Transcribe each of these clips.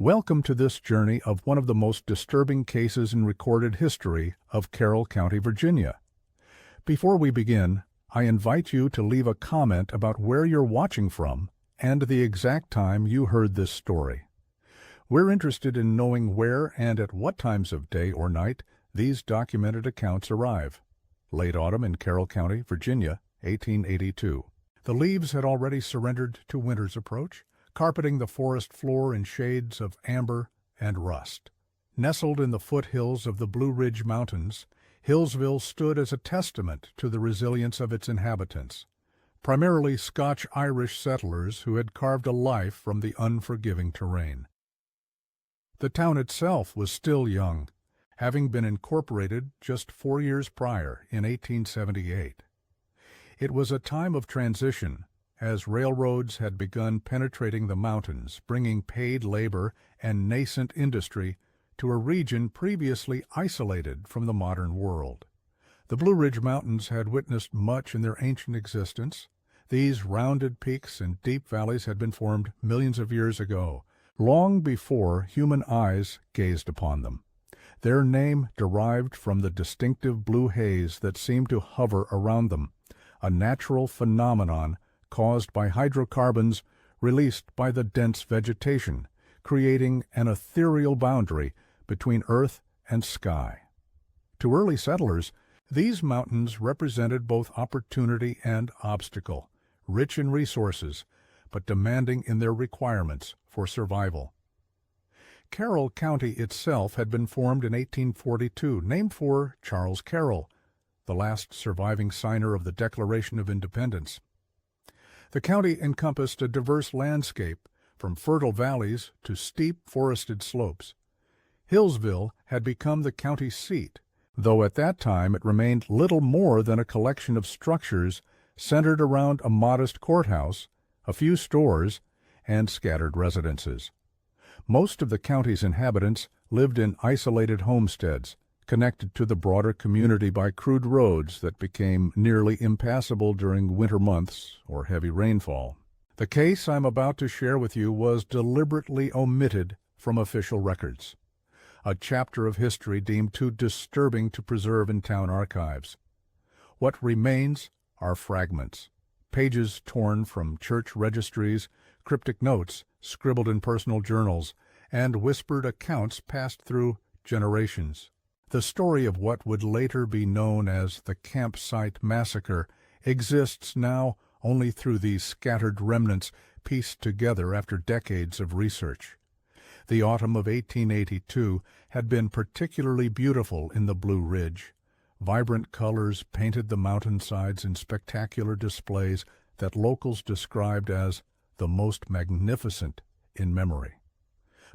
Welcome to this journey of one of the most disturbing cases in recorded history of Carroll County, Virginia. Before we begin, I invite you to leave a comment about where you're watching from and the exact time you heard this story. We're interested in knowing where and at what times of day or night these documented accounts arrive. Late autumn in Carroll County, Virginia, 1882. The leaves had already surrendered to winter's approach, carpeting the forest floor in shades of amber and rust. Nestled in the foothills of the Blue Ridge Mountains, Hillsville stood as a testament to the resilience of its inhabitants, primarily Scotch-Irish settlers who had carved a life from the unforgiving terrain. The town itself was still young, having been incorporated just 4 years prior in 1878. It was a time of transition, as railroads had begun penetrating the mountains, bringing paid labor and nascent industry to a region previously isolated from the modern world. The Blue Ridge Mountains had witnessed much in their ancient existence. These rounded peaks and deep valleys had been formed millions of years ago, long before human eyes gazed upon them. Their name derived from the distinctive blue haze that seemed to hover around them, a natural phenomenon caused by hydrocarbons released by the dense vegetation, creating an ethereal boundary between earth and sky. To early settlers, these mountains represented both opportunity and obstacle, rich in resources, but demanding in their requirements for survival. Carroll County itself had been formed in 1842, named for Charles Carroll, the last surviving signer of the Declaration of Independence. The county encompassed a diverse landscape, from fertile valleys to steep forested slopes. Hillsville had become the county seat, though at that time it remained little more than a collection of structures centered around a modest courthouse, a few stores, and scattered residences. Most of the county's inhabitants lived in isolated homesteads, connected to the broader community by crude roads that became nearly impassable during winter months or heavy rainfall. The case I'm about to share with you was deliberately omitted from official records, a chapter of history deemed too disturbing to preserve in town archives. What remains are fragments, pages torn from church registries, cryptic notes scribbled in personal journals, and whispered accounts passed through generations. The story of what would later be known as the Campsite Massacre exists now only through these scattered remnants pieced together after decades of research. The autumn of 1882 had been particularly beautiful in the Blue Ridge. Vibrant colors painted the mountainsides in spectacular displays that locals described as the most magnificent in memory.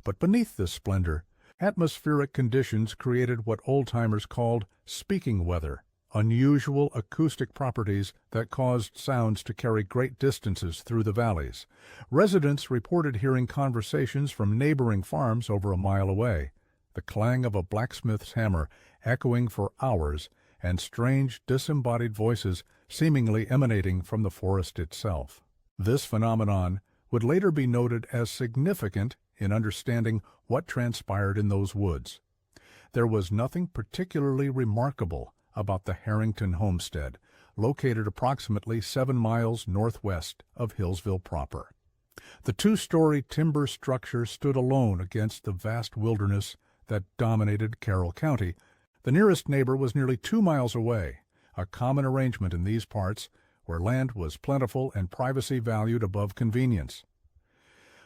But beneath this splendor, atmospheric conditions created what old-timers called speaking weather, unusual acoustic properties that caused sounds to carry great distances through the valleys. Residents reported hearing conversations from neighboring farms over a mile away, the clang of a blacksmith's hammer echoing for hours, and strange disembodied voices seemingly emanating from the forest itself. This phenomenon would later be noted as significant in understanding what transpired in those woods. There was nothing particularly remarkable about the Harrington homestead, located approximately 7 miles northwest of Hillsville proper. The 2-story timber structure stood alone against the vast wilderness that dominated Carroll County. The nearest neighbor was nearly 2 miles away, a common arrangement in these parts where land was plentiful and privacy valued above convenience.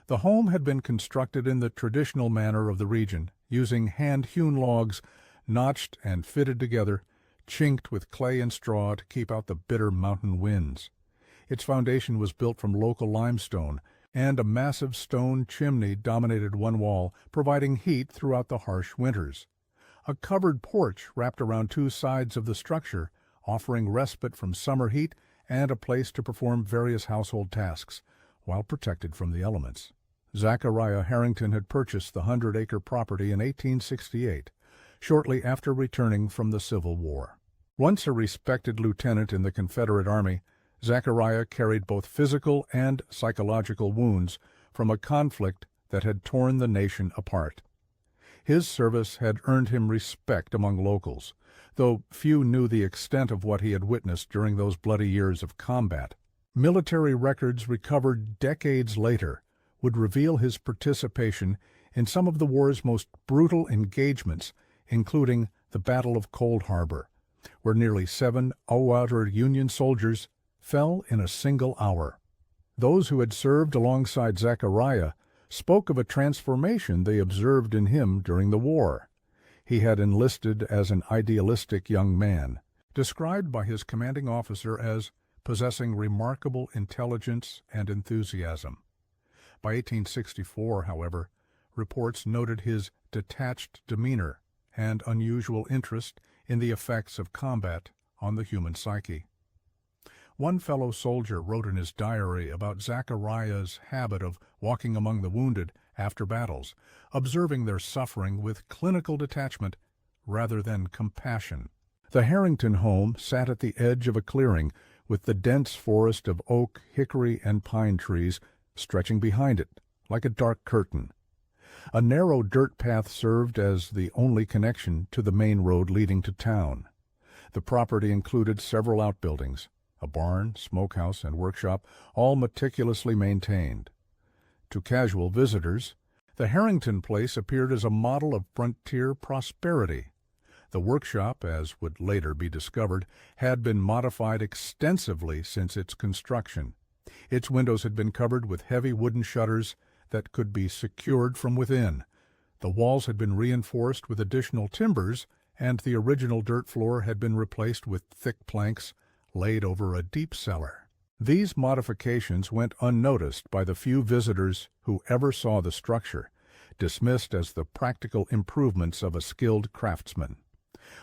The home had been constructed in the traditional manner of the region, using hand-hewn logs, notched and fitted together, chinked with clay and straw to keep out the bitter mountain winds. Its foundation was built from local limestone, and a massive stone chimney dominated one wall, providing heat throughout the harsh winters. A covered porch wrapped around 2 sides of the structure, offering respite from summer heat and a place to perform various household tasks, while protected from the elements. Zachariah Harrington had purchased the 100-acre property in 1868, shortly after returning from the Civil War. Once a respected lieutenant in the Confederate Army, Zachariah carried both physical and psychological wounds from a conflict that had torn the nation apart. His service had earned him respect among locals, though few knew the extent of what he had witnessed during those bloody years of combat. Military records recovered decades later would reveal his participation in some of the war's most brutal engagements, including the Battle of Cold Harbor, where nearly 7 outer Union soldiers fell in a single hour. Those who had served alongside Zachariah spoke of a transformation they observed in him during the war. He had enlisted as an idealistic young man, described by his commanding officer as possessing remarkable intelligence and enthusiasm. By 1864, however, reports noted his detached demeanor and unusual interest in the effects of combat on the human psyche. One fellow soldier wrote in his diary about Zachariah's habit of walking among the wounded after battles, observing their suffering with clinical detachment rather than compassion. The Harrington home sat at the edge of a clearing with the dense forest of oak, hickory, and pine trees stretching behind it like a dark curtain. A narrow dirt path served as the only connection to the main road leading to town. The property included several outbuildings, a barn, smokehouse, and workshop, all meticulously maintained. To casual visitors, the Harrington place appeared as a model of frontier prosperity. The workshop, as would later be discovered, had been modified extensively since its construction. Its windows had been covered with heavy wooden shutters that could be secured from within. The walls had been reinforced with additional timbers, and the original dirt floor had been replaced with thick planks laid over a deep cellar. These modifications went unnoticed by the few visitors who ever saw the structure, dismissed as the practical improvements of a skilled craftsman.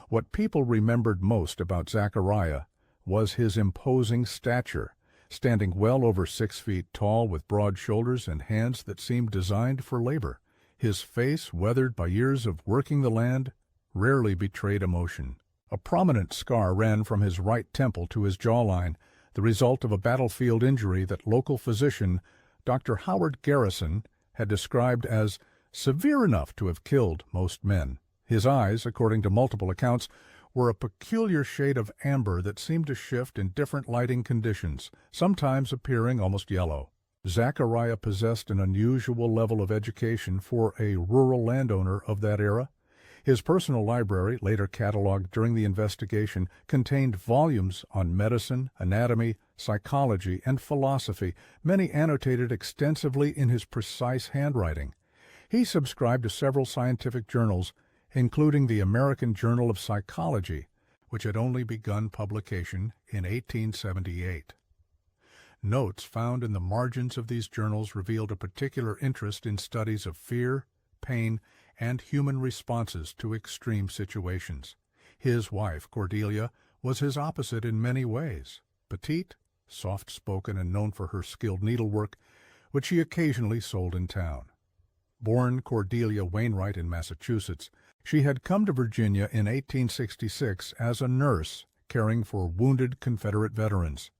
What people remembered most about Zachariah was his imposing stature, standing well over 6 feet tall with broad shoulders and hands that seemed designed for labor. His face, weathered by years of working the land, rarely betrayed emotion. A prominent scar ran from his right temple to his jawline, the result of a battlefield injury that local physician Dr. Howard Garrison had described as severe enough to have killed most men. His eyes, according to multiple accounts, were a peculiar shade of amber that seemed to shift in different lighting conditions, sometimes appearing almost yellow. Zachariah possessed an unusual level of education for a rural landowner of that era. His personal library, later cataloged during the investigation, contained volumes on medicine, anatomy, psychology, and philosophy, many annotated extensively in his precise handwriting. He subscribed to several scientific journals, including the American Journal of Psychology, which had only begun publication in 1878. Notes found in the margins of these journals revealed a particular interest in studies of fear, pain, and human responses to extreme situations. His wife, Cordelia, was his opposite in many ways. Petite, soft-spoken, and known for her skilled needlework, which she occasionally sold in town. Born Cordelia Wainwright in Massachusetts, she had come to Virginia in 1866 as a nurse caring for wounded Confederate veterans.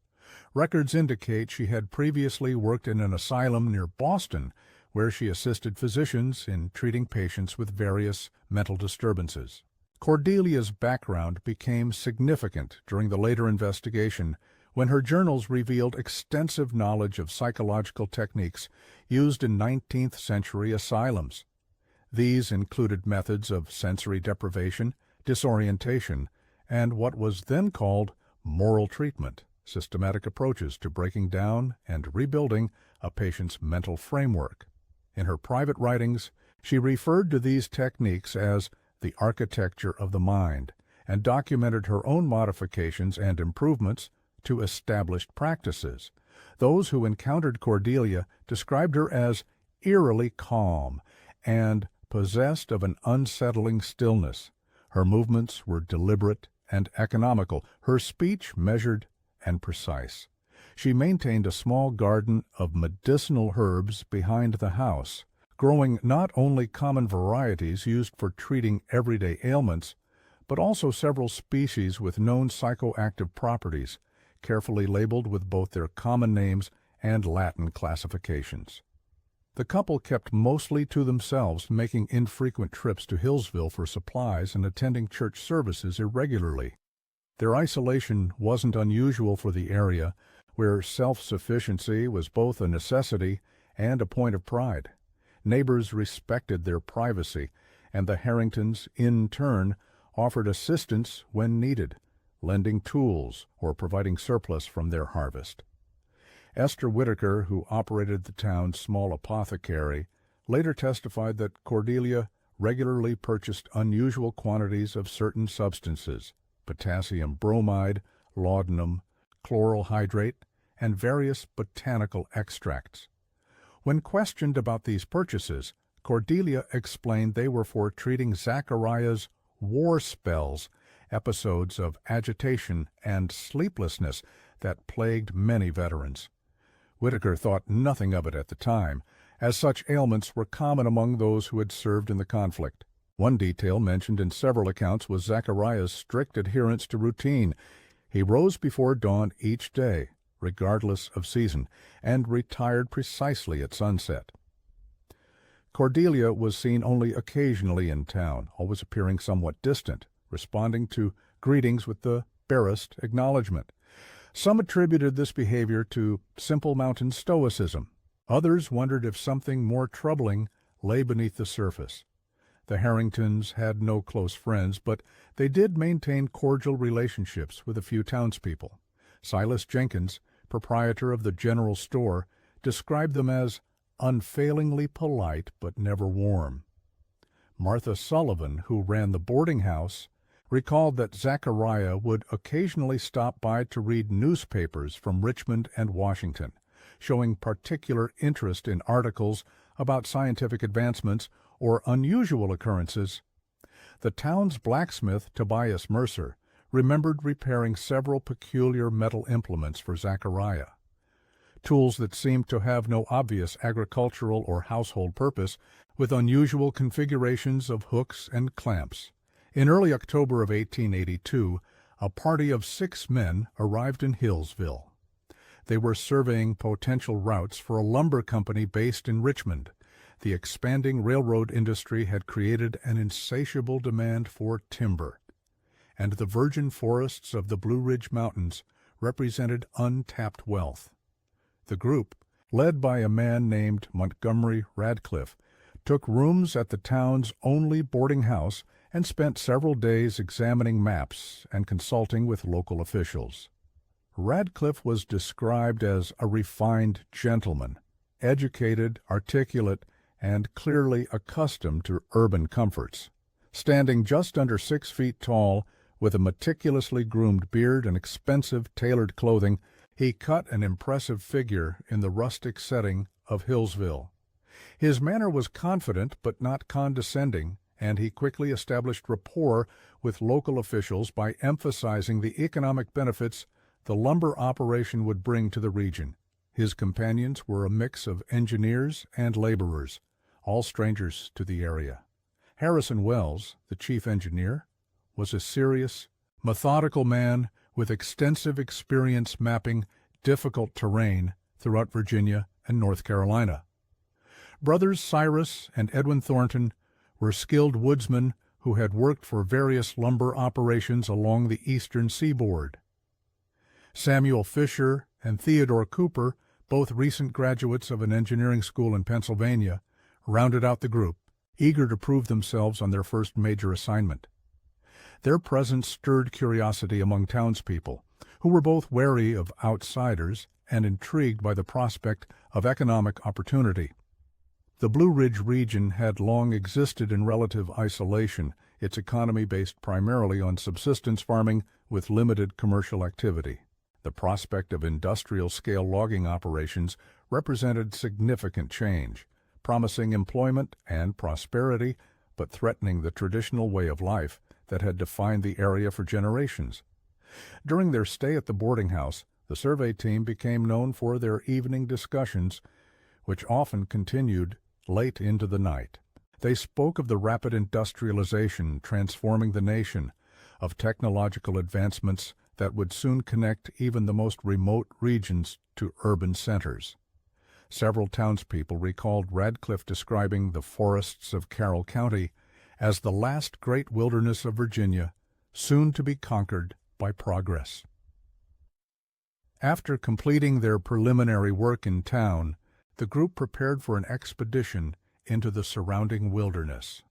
Records indicate she had previously worked in an asylum near Boston, where she assisted physicians in treating patients with various mental disturbances. Cordelia's background became significant during the later investigation when her journals revealed extensive knowledge of psychological techniques used in 19th century asylums. These included methods of sensory deprivation, disorientation, and what was then called moral treatment, systematic approaches to breaking down and rebuilding a patient's mental framework. In her private writings, she referred to these techniques as the architecture of the mind and documented her own modifications and improvements to established practices. Those who encountered Cordelia described her as eerily calm and possessed of an unsettling stillness. Her movements were deliberate and economical, her speech measured and precise. She maintained a small garden of medicinal herbs behind the house, growing not only common varieties used for treating everyday ailments, but also several species with known psychoactive properties, carefully labeled with both their common names and Latin classifications. The couple kept mostly to themselves, making infrequent trips to Hillsville for supplies and attending church services irregularly. Their isolation wasn't unusual for the area, where self-sufficiency was both a necessity and a point of pride. Neighbors respected their privacy, and the Harringtons, in turn, offered assistance when needed, lending tools or providing surplus from their harvest. Esther Whitaker, who operated the town's small apothecary, later testified that Cordelia regularly purchased unusual quantities of certain substances, potassium bromide, laudanum, chloral hydrate, and various botanical extracts. When questioned about these purchases, Cordelia explained they were for treating Zachariah's war spells, episodes of agitation and sleeplessness that plagued many veterans. Whitaker thought nothing of it at the time, as such ailments were common among those who had served in the conflict. One detail mentioned in several accounts was Zachariah's strict adherence to routine. He rose before dawn each day, regardless of season, and retired precisely at sunset. Cordelia was seen only occasionally in town, always appearing somewhat distant, responding to greetings with the barest acknowledgment. Some attributed this behavior to simple mountain stoicism. Others wondered if something more troubling lay beneath the surface. The Harringtons had no close friends, but they did maintain cordial relationships with a few townspeople. Silas Jenkins, proprietor of the general store, described them as unfailingly polite but never warm. Martha Sullivan, who ran the boarding house, recalled that Zachariah would occasionally stop by to read newspapers from Richmond and Washington, showing particular interest in articles about scientific advancements or unusual occurrences. The town's blacksmith, Tobias Mercer, remembered repairing several peculiar metal implements for Zachariah. Tools that seemed to have no obvious agricultural or household purpose, with unusual configurations of hooks and clamps. In early October of 1882, a party of 6 men arrived in Hillsville. They were surveying potential routes for a lumber company based in Richmond. The expanding railroad industry had created an insatiable demand for timber, and the virgin forests of the Blue Ridge Mountains represented untapped wealth. The group, led by a man named Montgomery Radcliffe, took rooms at the town's only boarding house and spent several days examining maps and consulting with local officials. Radcliffe was described as a refined gentleman, educated, articulate, and clearly accustomed to urban comforts. Standing just under 6 feet tall, with a meticulously groomed beard and expensive tailored clothing, he cut an impressive figure in the rustic setting of Hillsville. His manner was confident but not condescending, and he quickly established rapport with local officials by emphasizing the economic benefits the lumber operation would bring to the region. His companions were a mix of engineers and laborers, all strangers to the area. Harrison Wells, the chief engineer, was a serious, methodical man with extensive experience mapping difficult terrain throughout Virginia and North Carolina. Brothers Cyrus and Edwin Thornton were skilled woodsmen who had worked for various lumber operations along the eastern seaboard. Samuel Fisher and Theodore Cooper, both recent graduates of an engineering school in Pennsylvania, rounded out the group, eager to prove themselves on their first major assignment. Their presence stirred curiosity among townspeople, who were both wary of outsiders and intrigued by the prospect of economic opportunity. The Blue Ridge region had long existed in relative isolation, its economy based primarily on subsistence farming with limited commercial activity. The prospect of industrial-scale logging operations represented significant change, promising employment and prosperity, but threatening the traditional way of life that had defined the area for generations. During their stay at the boarding house, the survey team became known for their evening discussions, which often continued late into the night. They spoke of the rapid industrialization transforming the nation, of technological advancements that would soon connect even the most remote regions to urban centers. Several townspeople recalled Radcliffe describing the forests of Carroll County as the last great wilderness of Virginia, soon to be conquered by progress. After completing their preliminary work in town, the group prepared for an expedition into the surrounding wilderness.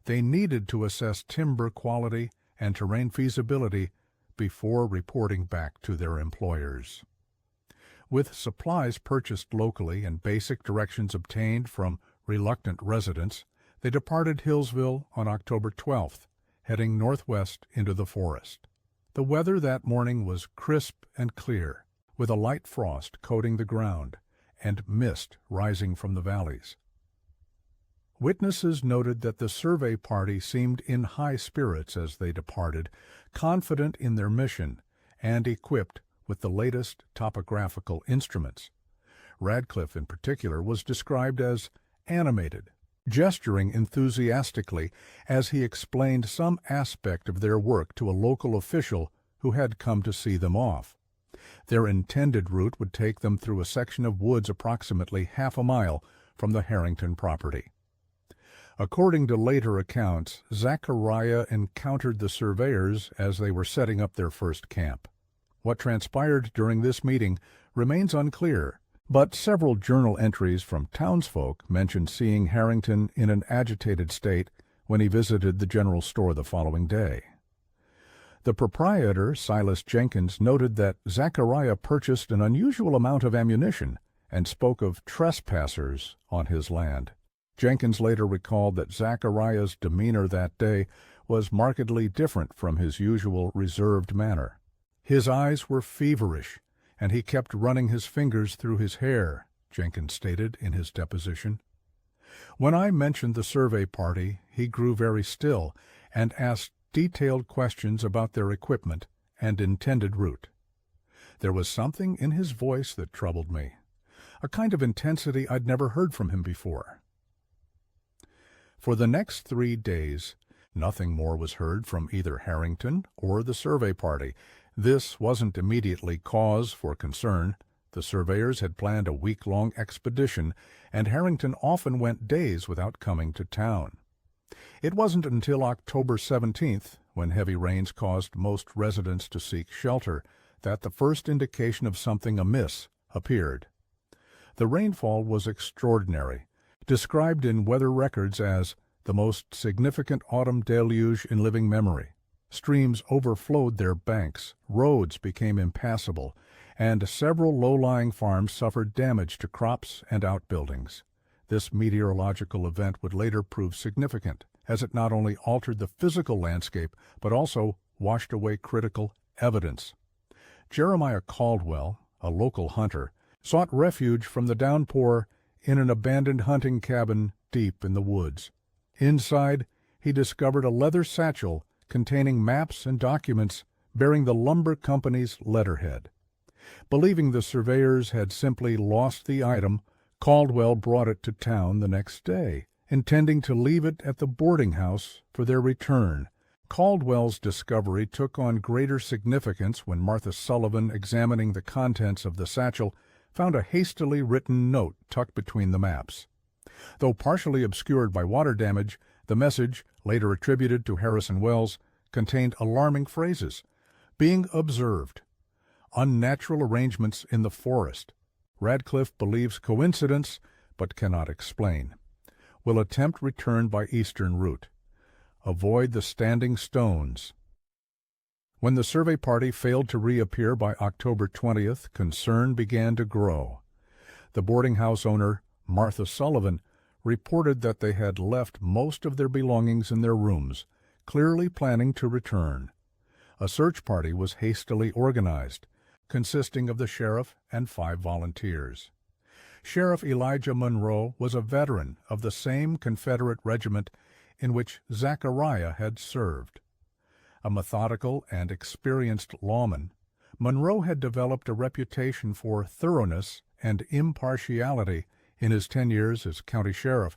They needed to assess timber quality and terrain feasibility before reporting back to their employers. With supplies purchased locally and basic directions obtained from reluctant residents, they departed Hillsville on October 12th, heading northwest into the forest. The weather that morning was crisp and clear, with a light frost coating the ground and mist rising from the valleys. Witnesses noted that the survey party seemed in high spirits as they departed, confident in their mission and equipped with the latest topographical instruments. Radcliffe, in particular, was described as animated, gesturing enthusiastically as he explained some aspect of their work to a local official who had come to see them off. Their intended route would take them through a section of woods approximately half a mile from the Harrington property. According to later accounts, Zachariah encountered the surveyors as they were setting up their first camp. What transpired during this meeting remains unclear, but several journal entries from townsfolk mentioned seeing Harrington in an agitated state when he visited the general store the following day. The proprietor, Silas Jenkins, noted that Zachariah purchased an unusual amount of ammunition and spoke of trespassers on his land. Jenkins later recalled that Zachariah's demeanor that day was markedly different from his usual reserved manner. His eyes were feverish, and he kept running his fingers through his hair, Jenkins stated in his deposition. When I mentioned the survey party, he grew very still and asked detailed questions about their equipment and intended route. There was something in his voice that troubled me, a kind of intensity I'd never heard from him before. For the next 3 days, nothing more was heard from either Harrington or the survey party. This wasn't immediately cause for concern. The surveyors had planned a week-long expedition, and Harrington often went days without coming to town. It wasn't until October 17th, when heavy rains caused most residents to seek shelter, that the first indication of something amiss appeared. The rainfall was extraordinary, described in weather records as the most significant autumn deluge in living memory. Streams overflowed their banks, roads became impassable, and several low-lying farms suffered damage to crops and outbuildings. This meteorological event would later prove significant, as it not only altered the physical landscape, but also washed away critical evidence. Jeremiah Caldwell, a local hunter, sought refuge from the downpour in an abandoned hunting cabin deep in the woods. Inside, he discovered a leather satchel containing maps and documents bearing the lumber company's letterhead. Believing the surveyors had simply lost the item, Caldwell brought it to town the next day, intending to leave it at the boarding house for their return. Caldwell's discovery took on greater significance when Martha Sullivan, examining the contents of the satchel, found a hastily written note tucked between the maps. Though partially obscured by water damage, the message, later attributed to Harrison Wells, contained alarming phrases. Being observed. Unnatural arrangements in the forest. Radcliffe believes coincidence, but cannot explain. Will attempt return by eastern route. Avoid the standing stones. When the survey party failed to reappear by October 20th, concern began to grow. The boarding house owner, Martha Sullivan, reported that they had left most of their belongings in their rooms, clearly planning to return. A search party was hastily organized, consisting of the sheriff and 5 volunteers. Sheriff Elijah Monroe was a veteran of the same Confederate regiment in which Zachariah had served. A methodical and experienced lawman, Monroe had developed a reputation for thoroughness and impartiality in his 10 years as county sheriff.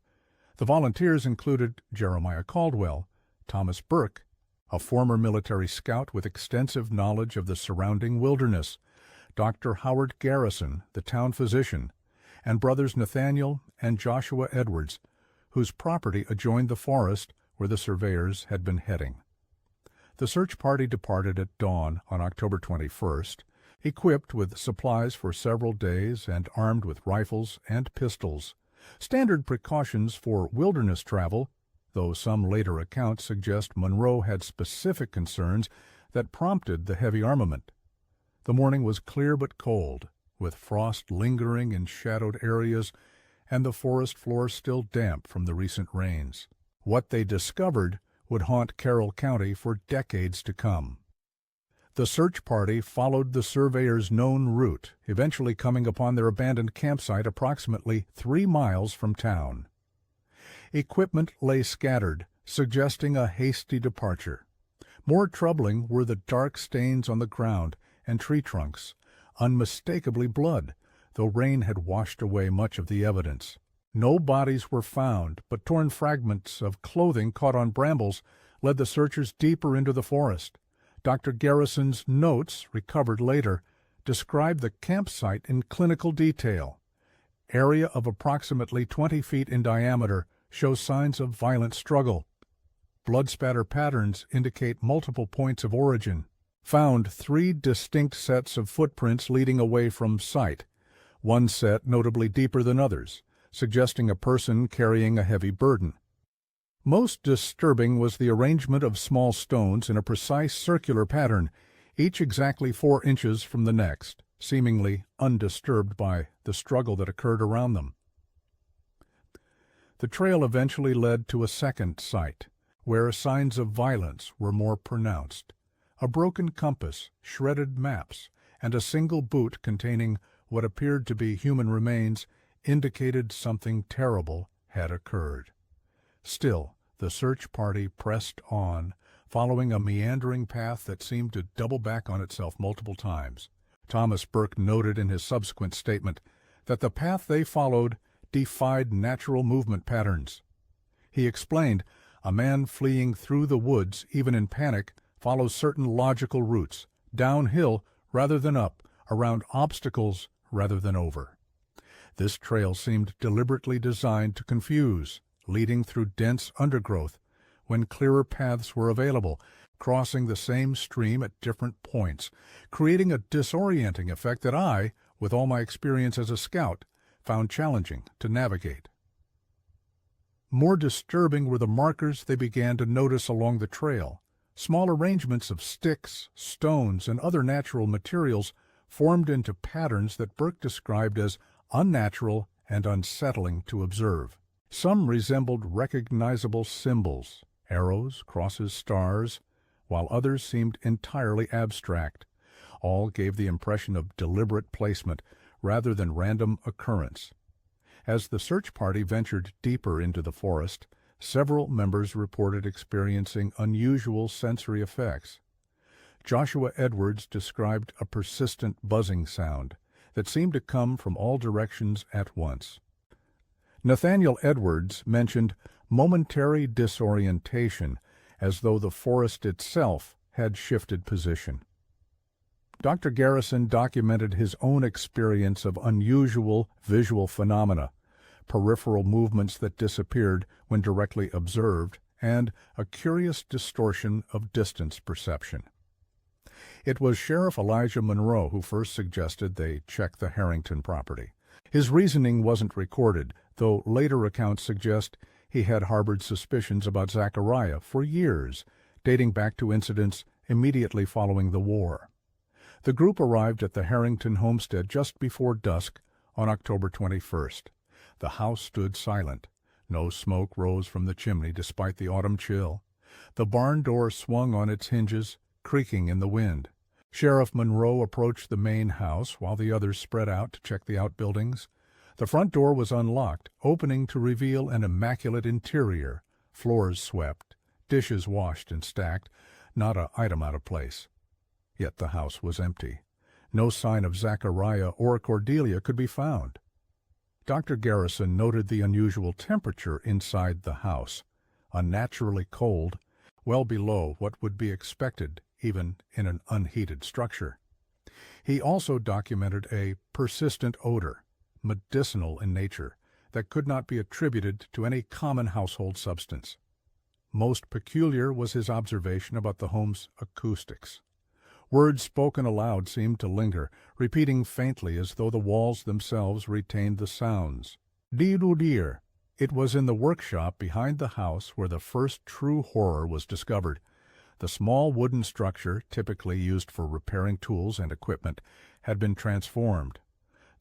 The volunteers included Jeremiah Caldwell, Thomas Burke, a former military scout with extensive knowledge of the surrounding wilderness, Dr. Howard Garrison, the town physician, and brothers Nathaniel and Joshua Edwards, whose property adjoined the forest where the surveyors had been heading. The search party departed at dawn on October 21st, equipped with supplies for several days and armed with rifles and pistols, standard precautions for wilderness travel, though some later accounts suggest Monroe had specific concerns that prompted the heavy armament. The morning was clear but cold, with frost lingering in shadowed areas and the forest floor still damp from the recent rains. What they discovered would haunt Carroll County for decades to come. The search party followed the surveyors' known route, eventually coming upon their abandoned campsite approximately 3 miles from town. Equipment lay scattered, suggesting a hasty departure. More troubling were the dark stains on the ground and tree trunks, unmistakably blood, though rain had washed away much of the evidence. No bodies were found, but torn fragments of clothing caught on brambles led the searchers deeper into the forest. Dr. Garrison's notes, recovered later, described the campsite in clinical detail. Area of approximately 20 feet in diameter shows signs of violent struggle. Blood spatter patterns indicate multiple points of origin. Found 3 distinct sets of footprints leading away from site, one set notably deeper than others, suggesting a person carrying a heavy burden. Most disturbing was the arrangement of small stones in a precise circular pattern, each exactly 4 inches from the next, seemingly undisturbed by the struggle that occurred around them. The trail eventually led to a second site, where signs of violence were more pronounced. A broken compass, shredded maps, and a single boot containing what appeared to be human remains indicated something terrible had occurred. Still, the search party pressed on, following a meandering path that seemed to double back on itself multiple times. Thomas Burke noted in his subsequent statement that the path they followed defied natural movement patterns. He explained, "A man fleeing through the woods, even in panic, follows certain logical routes, downhill rather than up, around obstacles rather than over." This trail seemed deliberately designed to confuse, leading through dense undergrowth when clearer paths were available, crossing the same stream at different points, creating a disorienting effect that I, with all my experience as a scout, found challenging to navigate. More disturbing were the markers they began to notice along the trail. Small arrangements of sticks, stones, and other natural materials formed into patterns that Burke described as unnatural and unsettling to observe. Some resembled recognizable symbols, arrows, crosses, stars, while others seemed entirely abstract. All gave the impression of deliberate placement rather than random occurrence. As the search party ventured deeper into the forest, several members reported experiencing unusual sensory effects. Joshua Edwards described a persistent buzzing sound that seemed to come from all directions at once. Nathaniel Edwards mentioned momentary disorientation, as though the forest itself had shifted position. Dr. Garrison documented his own experience of unusual visual phenomena, peripheral movements that disappeared when directly observed, and a curious distortion of distance perception. It was Sheriff Elijah Monroe who first suggested they check the Harrington property. His reasoning wasn't recorded, though later accounts suggest he had harbored suspicions about Zachariah for years, dating back to incidents immediately following the war. The group arrived at the Harrington homestead just before dusk on October 21st. The house stood silent. No smoke rose from the chimney despite the autumn chill. The barn door swung on its hinges, creaking in the wind. Sheriff Monroe approached the main house while the others spread out to check the outbuildings. The front door was unlocked, opening to reveal an immaculate interior, floors swept, dishes washed and stacked, not an item out of place. Yet the house was empty. No sign of Zachariah or Cordelia could be found. Dr. Garrison noted the unusual temperature inside the house, unnaturally cold, well below what would be expected even in an unheated structure. He also documented a persistent odor, medicinal in nature that could not be attributed to any common household substance. Most peculiar was his observation about the home's acoustics. Words spoken aloud seemed to linger, repeating faintly as though the walls themselves retained the sounds. Dee-doo-deer. It was in the workshop behind the house where the first true horror was discovered. The small wooden structure, typically used for repairing tools and equipment, had been transformed.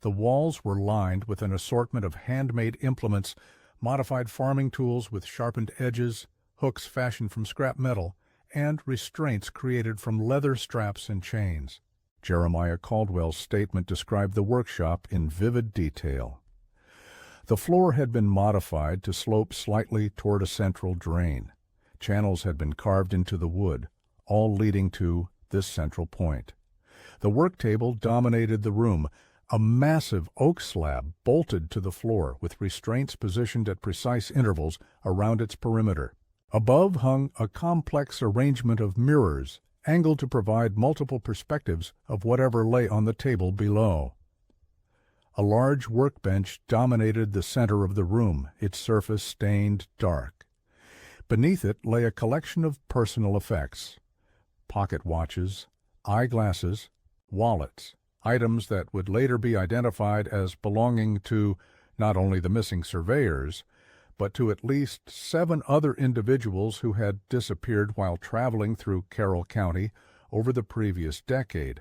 The walls were lined with an assortment of handmade implements, modified farming tools with sharpened edges, hooks fashioned from scrap metal, and restraints created from leather straps and chains. Jeremiah Caldwell's statement described the workshop in vivid detail. The floor had been modified to slope slightly toward a central drain. Channels had been carved into the wood, all leading to this central point. The work table dominated the room, a massive oak slab bolted to the floor with restraints positioned at precise intervals around its perimeter. Above hung a complex arrangement of mirrors, angled to provide multiple perspectives of whatever lay on the table below. A large workbench dominated the center of the room, its surface stained dark. Beneath it lay a collection of personal effects: pocket watches, eyeglasses, wallets, items that would later be identified as belonging to not only the missing surveyors, but to at least 7 other individuals who had disappeared while traveling through Carroll County over the previous decade.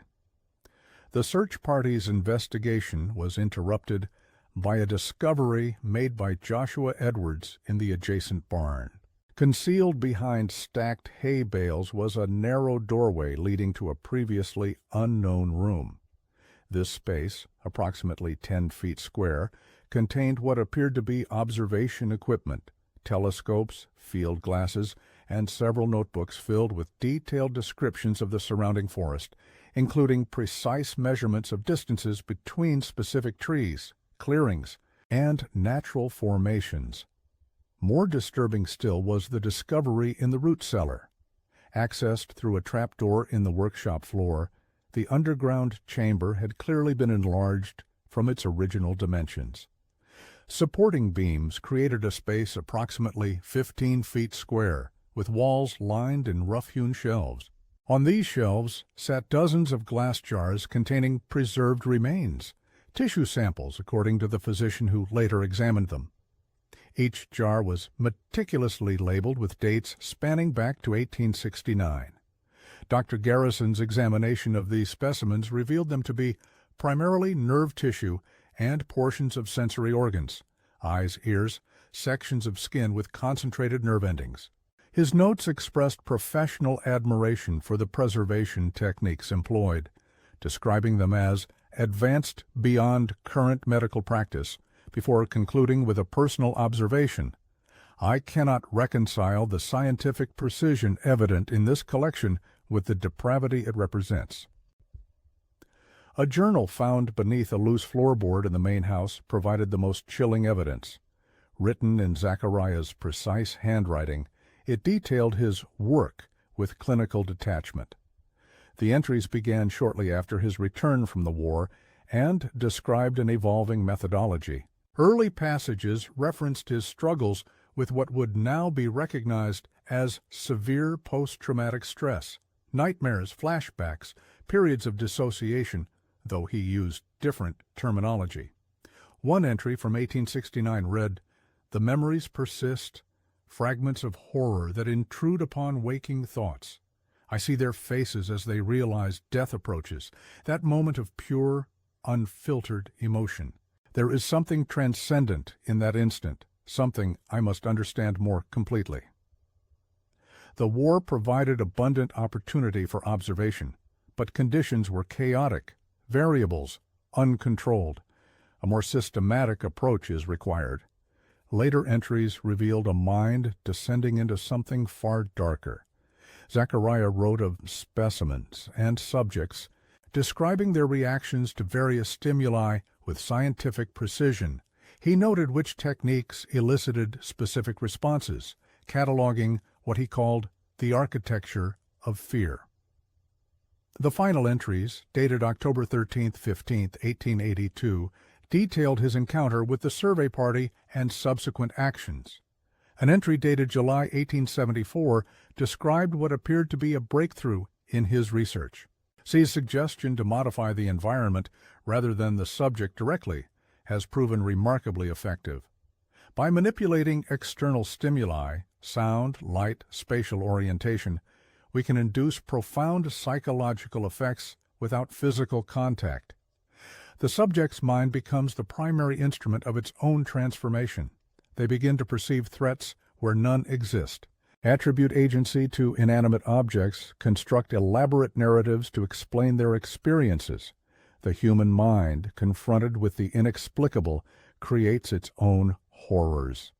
The search party's investigation was interrupted by a discovery made by Joshua Edwards in the adjacent barn. Concealed behind stacked hay bales was a narrow doorway leading to a previously unknown room. This space, approximately 10 feet square, contained what appeared to be observation equipment, telescopes, field glasses, and several notebooks filled with detailed descriptions of the surrounding forest, including precise measurements of distances between specific trees, clearings, and natural formations. More disturbing still was the discovery in the root cellar. Accessed through a trapdoor in the workshop floor, the underground chamber had clearly been enlarged from its original dimensions. Supporting beams created a space approximately 15 feet square, with walls lined in rough-hewn shelves. On these shelves sat dozens of glass jars containing preserved remains, tissue samples according to the physician who later examined them. Each jar was meticulously labeled with dates spanning back to 1869. Dr. Garrison's examination of these specimens revealed them to be primarily nerve tissue and portions of sensory organs, eyes, ears, sections of skin with concentrated nerve endings. His notes expressed professional admiration for the preservation techniques employed, describing them as advanced beyond current medical practice, before concluding with a personal observation. I cannot reconcile the scientific precision evident in this collection with the depravity it represents. A journal found beneath a loose floorboard in the main house provided the most chilling evidence. Written in Zachariah's precise handwriting, it detailed his work with clinical detachment. The entries began shortly after his return from the war and described an evolving methodology. Early passages referenced his struggles with what would now be recognized as severe post-traumatic stress, nightmares, flashbacks, periods of dissociation, though he used different terminology. One entry from 1869 read, "The memories persist, fragments of horror that intrude upon waking thoughts. I see their faces as they realize death approaches, that moment of pure, unfiltered emotion. There is something transcendent in that instant, something I must understand more completely." The war provided abundant opportunity for observation, but conditions were chaotic, variables, uncontrolled. A more systematic approach is required. Later entries revealed a mind descending into something far darker. Zachariah wrote of specimens and subjects, describing their reactions to various stimuli with scientific precision. He noted which techniques elicited specific responses, cataloging what he called the architecture of fear. The final entries, dated October 13-15, 1882, detailed his encounter with the survey party and subsequent actions. An entry dated July 1874 described what appeared to be a breakthrough in his research. C's suggestion to modify the environment rather than the subject directly has proven remarkably effective. By manipulating external stimuli, sound, light, spatial orientation, we can induce profound psychological effects without physical contact. The subject's mind becomes the primary instrument of its own transformation. They begin to perceive threats where none exist, attribute agency to inanimate objects, construct elaborate narratives to explain their experiences. The human mind, confronted with the inexplicable, creates its own horrors.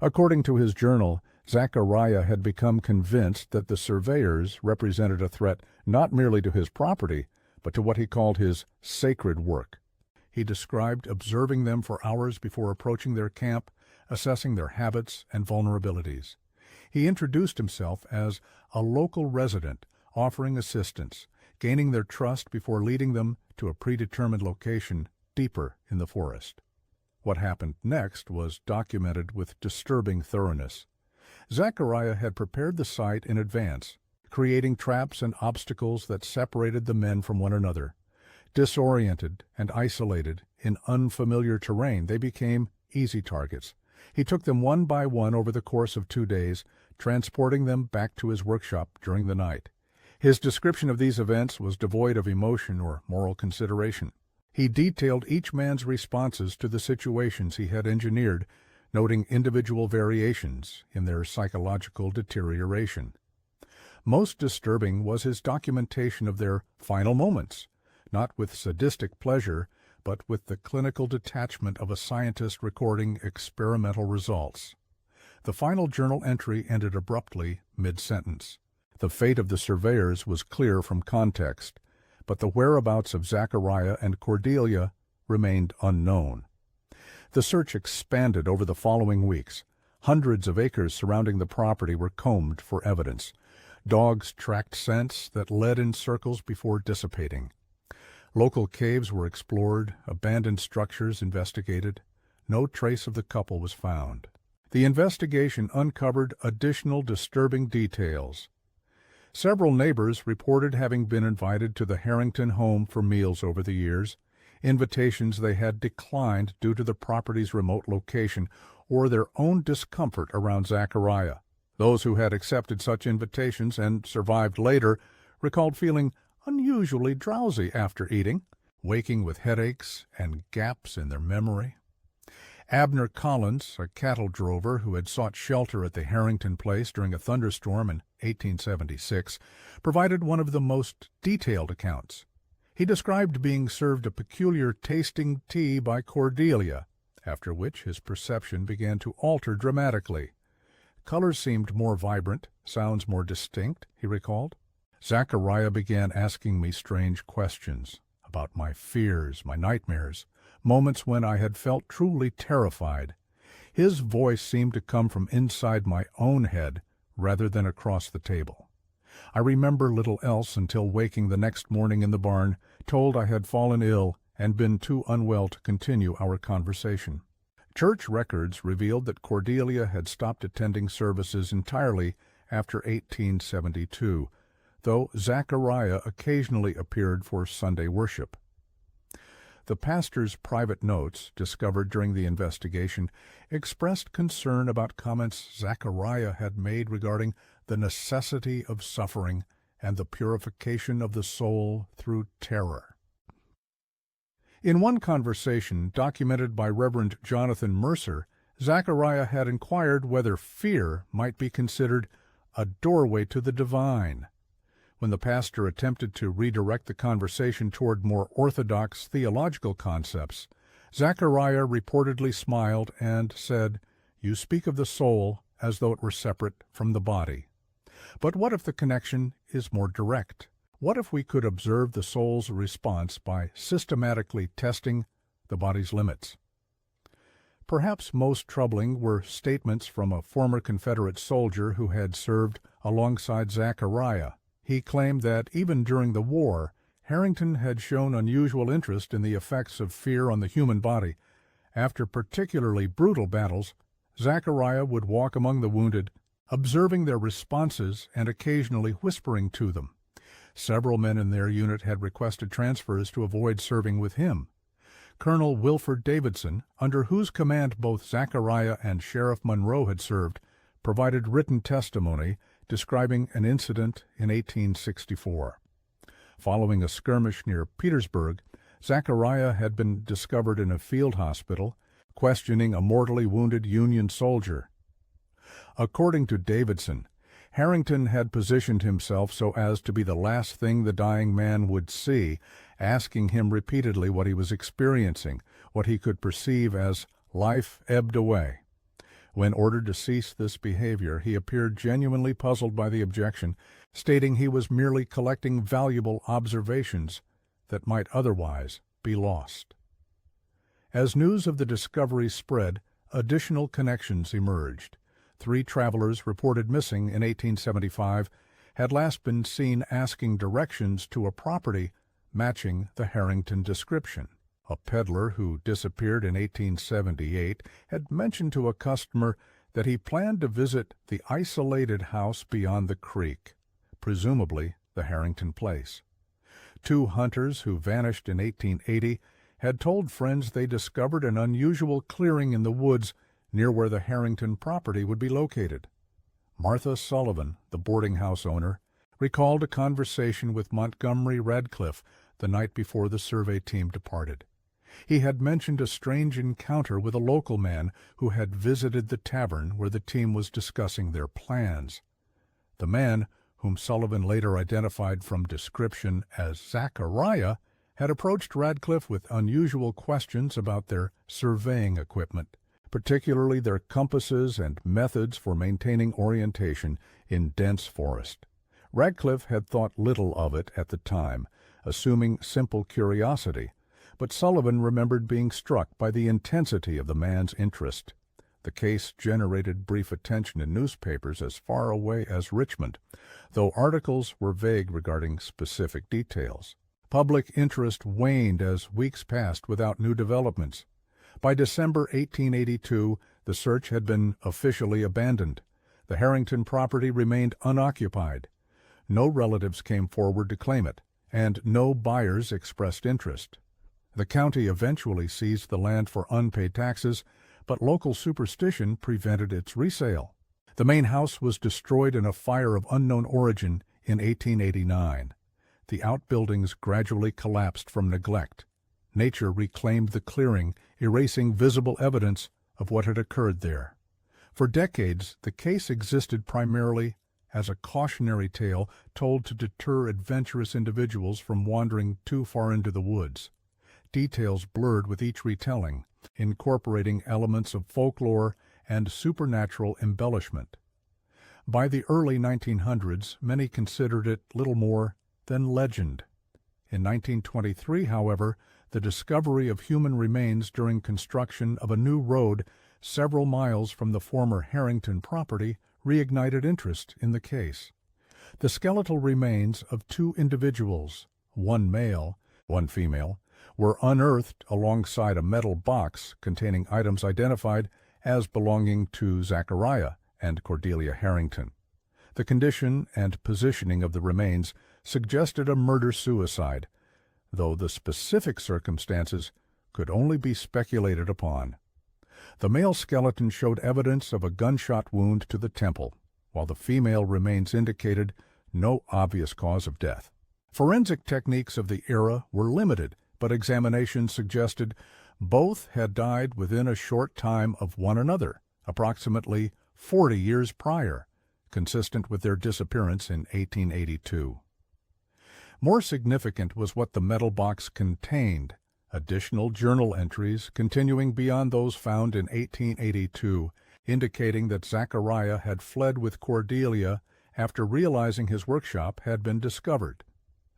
According to his journal, Zachariah had become convinced that the surveyors represented a threat not merely to his property, but to what he called his sacred work. He described observing them for hours before approaching their camp, assessing their habits and vulnerabilities. He introduced himself as a local resident, offering assistance, gaining their trust before leading them to a predetermined location deeper in the forest. What happened next was documented with disturbing thoroughness. Zachariah had prepared the site in advance, creating traps and obstacles that separated the men from one another. Disoriented and isolated in unfamiliar terrain, they became easy targets. He took them one by one over the course of 2 days, transporting them back to his workshop during the night. His description of these events was devoid of emotion or moral consideration. He detailed each man's responses to the situations he had engineered, noting individual variations in their psychological deterioration. Most disturbing was his documentation of their final moments, not with sadistic pleasure, but with the clinical detachment of a scientist recording experimental results. The final journal entry ended abruptly mid-sentence. The fate of the surveyors was clear from context, but the whereabouts of Zachariah and Cordelia remained unknown. The search expanded over the following weeks. Hundreds of acres surrounding the property were combed for evidence. Dogs tracked scents that led in circles before dissipating. Local caves were explored, abandoned structures investigated. No trace of the couple was found. The investigation uncovered additional disturbing details. Several neighbors reported having been invited to the Harrington home for meals over the years, invitations they had declined due to the property's remote location or their own discomfort around Zachariah. Those who had accepted such invitations and survived later recalled feeling unusually drowsy after eating, waking with headaches and gaps in their memory. Abner Collins, a cattle drover who had sought shelter at the Harrington place during a thunderstorm in 1876, provided one of the most detailed accounts. He described being served a peculiar tasting tea by Cordelia, after which his perception began to alter dramatically. Colors seemed more vibrant, sounds more distinct, he recalled. Zachariah began asking me strange questions about my fears, my nightmares, moments when I had felt truly terrified. His voice seemed to come from inside my own head rather than across the table. I remember little else until waking the next morning in the barn, told I had fallen ill and been too unwell to continue our conversation. Church records revealed that Cordelia had stopped attending services entirely after 1872, though Zachariah occasionally appeared for Sunday worship. The pastor's private notes, discovered during the investigation, expressed concern about comments Zachariah had made regarding the necessity of suffering and the purification of the soul through terror. In one conversation documented by Reverend Jonathan Mercer, Zachariah had inquired whether fear might be considered a doorway to the divine. When the pastor attempted to redirect the conversation toward more orthodox theological concepts, Zachariah reportedly smiled and said, "You speak of the soul as though it were separate from the body. But what if the connection is more direct? What if we could observe the soul's response by systematically testing the body's limits?" Perhaps most troubling were statements from a former Confederate soldier who had served alongside Zachariah. He claimed that even during the war, Harrington had shown unusual interest in the effects of fear on the human body. After particularly brutal battles, Zachariah would walk among the wounded, observing their responses and occasionally whispering to them. Several men in their unit had requested transfers to avoid serving with him. Colonel Wilford Davidson, under whose command both Zachariah and Sheriff Monroe had served, provided written testimony describing an incident in 1864. Following a skirmish near Petersburg, Zachariah had been discovered in a field hospital, questioning a mortally wounded Union soldier. According to Davidson, Harrington had positioned himself so as to be the last thing the dying man would see, asking him repeatedly what he was experiencing, what he could perceive as life ebbed away. When ordered to cease this behavior, he appeared genuinely puzzled by the objection, stating he was merely collecting valuable observations that might otherwise be lost. As news of the discovery spread, additional connections emerged. 3 travelers reported missing in 1875 had last been seen asking directions to a property matching the Harrington description. A peddler who disappeared in 1878 had mentioned to a customer that he planned to visit the isolated house beyond the creek, presumably the Harrington place. 2 hunters who vanished in 1880 had told friends they discovered an unusual clearing in the woods near where the Harrington property would be located. Martha Sullivan, the boarding house owner, recalled a conversation with Montgomery Radcliffe the night before the survey team departed. He had mentioned a strange encounter with a local man who had visited the tavern where the team was discussing their plans. The man, whom Sullivan later identified from description as Zachariah, had approached Radcliffe with unusual questions about their surveying equipment, particularly their compasses and methods for maintaining orientation in dense forest. Radcliffe had thought little of it at the time, assuming simple curiosity, but Sullivan remembered being struck by the intensity of the man's interest. The case generated brief attention in newspapers as far away as Richmond, though articles were vague regarding specific details. Public interest waned as weeks passed without new developments. By December 1882, the search had been officially abandoned. The Harrington property remained unoccupied. No relatives came forward to claim it, and no buyers expressed interest. The county eventually seized the land for unpaid taxes, but local superstition prevented its resale. The main house was destroyed in a fire of unknown origin in 1889. The outbuildings gradually collapsed from neglect. Nature reclaimed the clearing, erasing visible evidence of what had occurred there. For decades, the case existed primarily as a cautionary tale told to deter adventurous individuals from wandering too far into the woods. Details blurred with each retelling, incorporating elements of folklore and supernatural embellishment. By the early 1900s, many considered it little more than legend. In 1923, however, the discovery of human remains during construction of a new road several miles from the former Harrington property reignited interest in the case. The skeletal remains of 2 individuals, one male, one female, were unearthed alongside a metal box containing items identified as belonging to Zachariah and Cordelia Harrington. The condition and positioning of the remains suggested a murder-suicide, though the specific circumstances could only be speculated upon. The male skeleton showed evidence of a gunshot wound to the temple, while the female remains indicated no obvious cause of death. Forensic techniques of the era were limited, but examinations suggested both had died within a short time of one another, approximately 40 years prior, consistent with their disappearance in 1882. More significant was what the metal box contained, additional journal entries continuing beyond those found in 1882, indicating that Zachariah had fled with Cordelia after realizing his workshop had been discovered.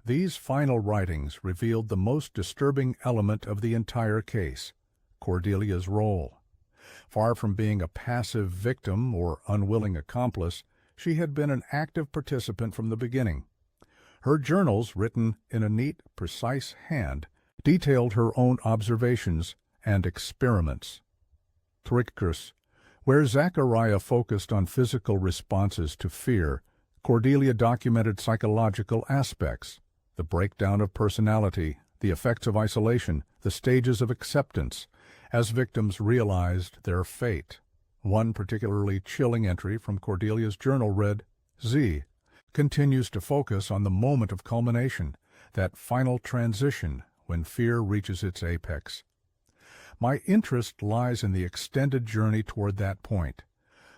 These final writings revealed the most disturbing element of the entire case, Cordelia's role. Far from being a passive victim or unwilling accomplice, she had been an active participant from the beginning. Her journals, written in a neat, precise hand, detailed her own observations and experiments. Trickus, where Zachariah focused on physical responses to fear, Cordelia documented psychological aspects, the breakdown of personality, the effects of isolation, the stages of acceptance, as victims realized their fate. One particularly chilling entry from Cordelia's journal read, Z continues to focus on the moment of culmination, that final transition when fear reaches its apex. My interest lies in the extended journey toward that point,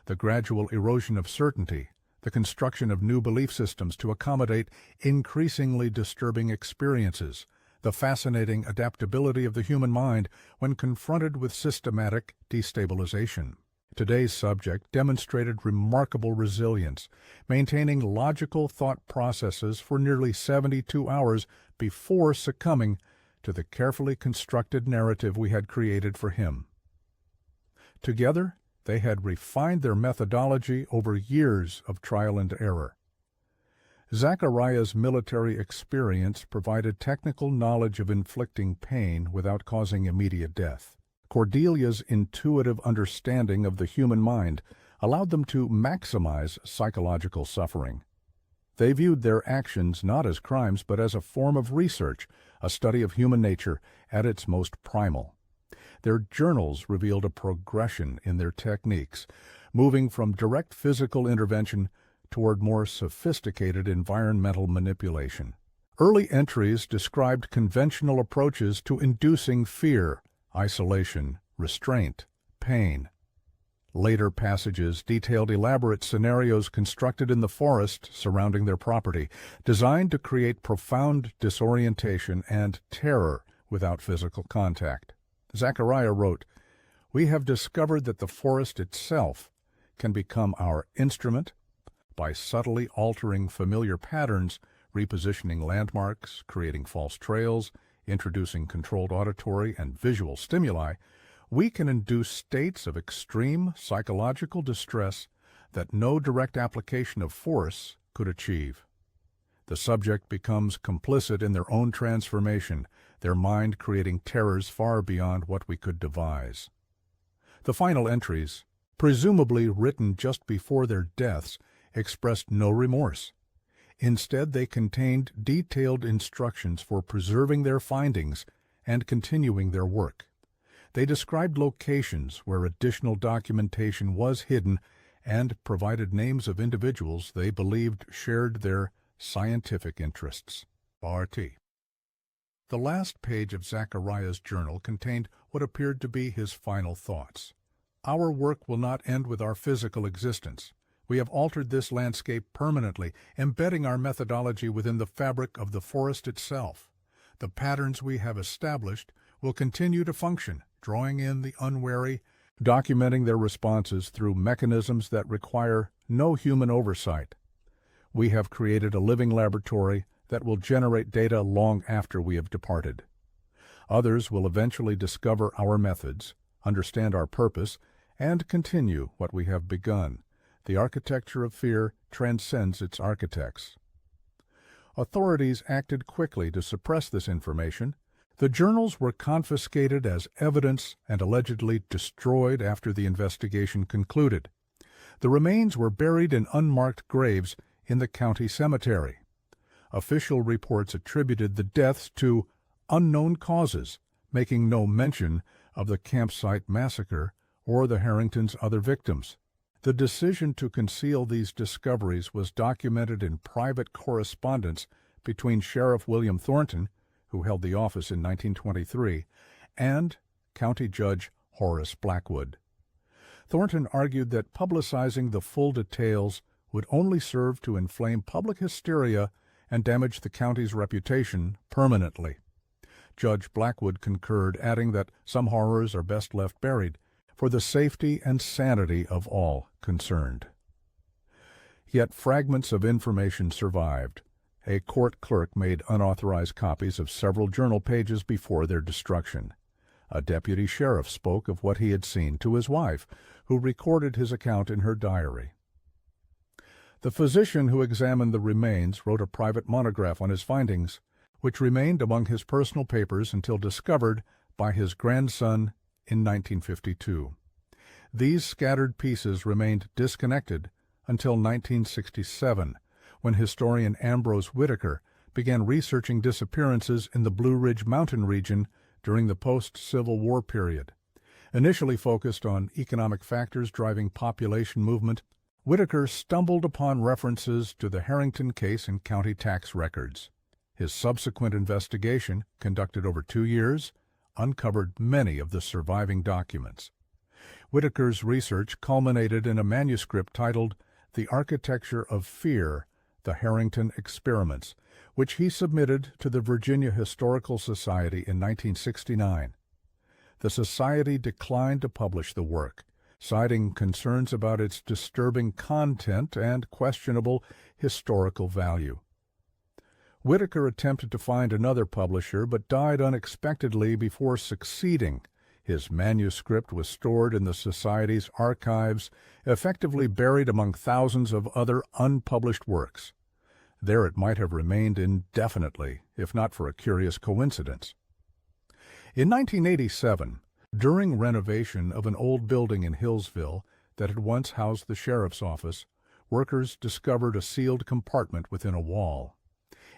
the gradual erosion of certainty, the construction of new belief systems to accommodate increasingly disturbing experiences, the fascinating adaptability of the human mind when confronted with systematic destabilization. Today's subject demonstrated remarkable resilience, maintaining logical thought processes for nearly 72 hours before succumbing to the carefully constructed narrative we had created for him. Together, they had refined their methodology over years of trial and error. Zachariah's military experience provided technical knowledge of inflicting pain without causing immediate death. Cordelia's intuitive understanding of the human mind allowed them to maximize psychological suffering. They viewed their actions not as crimes but as a form of research, a study of human nature at its most primal. Their journals revealed a progression in their techniques, moving from direct physical intervention toward more sophisticated environmental manipulation. Early entries described conventional approaches to inducing fear, isolation, restraint, pain. Later passages detailed elaborate scenarios constructed in the forest surrounding their property, designed to create profound disorientation and terror without physical contact. Zachariah wrote, "We have discovered that the forest itself can become our instrument by subtly altering familiar patterns, repositioning landmarks, creating false trails, introducing controlled auditory and visual stimuli. We can induce states of extreme psychological distress that no direct application of force could achieve." The subject becomes complicit in their own transformation, their mind creating terrors far beyond what we could devise. The final entries, presumably written just before their deaths, expressed no remorse. Instead, they contained detailed instructions for preserving their findings and continuing their work. They described locations where additional documentation was hidden and provided names of individuals they believed shared their scientific interests. RT. The last page of Zachariah's journal contained what appeared to be his final thoughts. "Our work will not end with our physical existence. We have altered this landscape permanently, embedding our methodology within the fabric of the forest itself. The patterns we have established will continue to function, drawing in the unwary, documenting their responses through mechanisms that require no human oversight. We have created a living laboratory that will generate data long after we have departed. Others will eventually discover our methods, understand our purpose, and continue what we have begun. The architecture of fear transcends its architects." Authorities acted quickly to suppress this information. The journals were confiscated as evidence and allegedly destroyed after the investigation concluded. The remains were buried in unmarked graves in the county cemetery. Official reports attributed the deaths to unknown causes, making no mention of the campsite massacre or the Harringtons' other victims. The decision to conceal these discoveries was documented in private correspondence between Sheriff William Thornton, who held the office in 1923, and County Judge Horace Blackwood. Thornton argued that publicizing the full details would only serve to inflame public hysteria and damage the county's reputation permanently. Judge Blackwood concurred, adding that some horrors are best left buried, for the safety and sanity of all concerned. Yet fragments of information survived. A court clerk made unauthorized copies of several journal pages before their destruction. A deputy sheriff spoke of what he had seen to his wife, who recorded his account in her diary. The physician who examined the remains wrote a private monograph on his findings, which remained among his personal papers until discovered by his grandson in 1952. These scattered pieces remained disconnected until 1967, when historian Ambrose Whitaker began researching disappearances in the Blue Ridge Mountain region during the post-Civil War period. Initially focused on economic factors driving population movement, Whitaker stumbled upon references to the Harrington case in county tax records. His subsequent investigation, conducted over 2 years, uncovered many of the surviving documents. Whitaker's research culminated in a manuscript titled The Architecture of Fear, The Harrington Experiments, which he submitted to the Virginia Historical Society in 1969. The Society declined to publish the work, citing concerns about its disturbing content and questionable historical value. Whitaker attempted to find another publisher but died unexpectedly before succeeding. His manuscript was stored in the Society's archives, effectively buried among thousands of other unpublished works. There it might have remained indefinitely, if not for a curious coincidence. In 1987, during renovation of an old building in Hillsville that had once housed the sheriff's office, workers discovered a sealed compartment within a wall.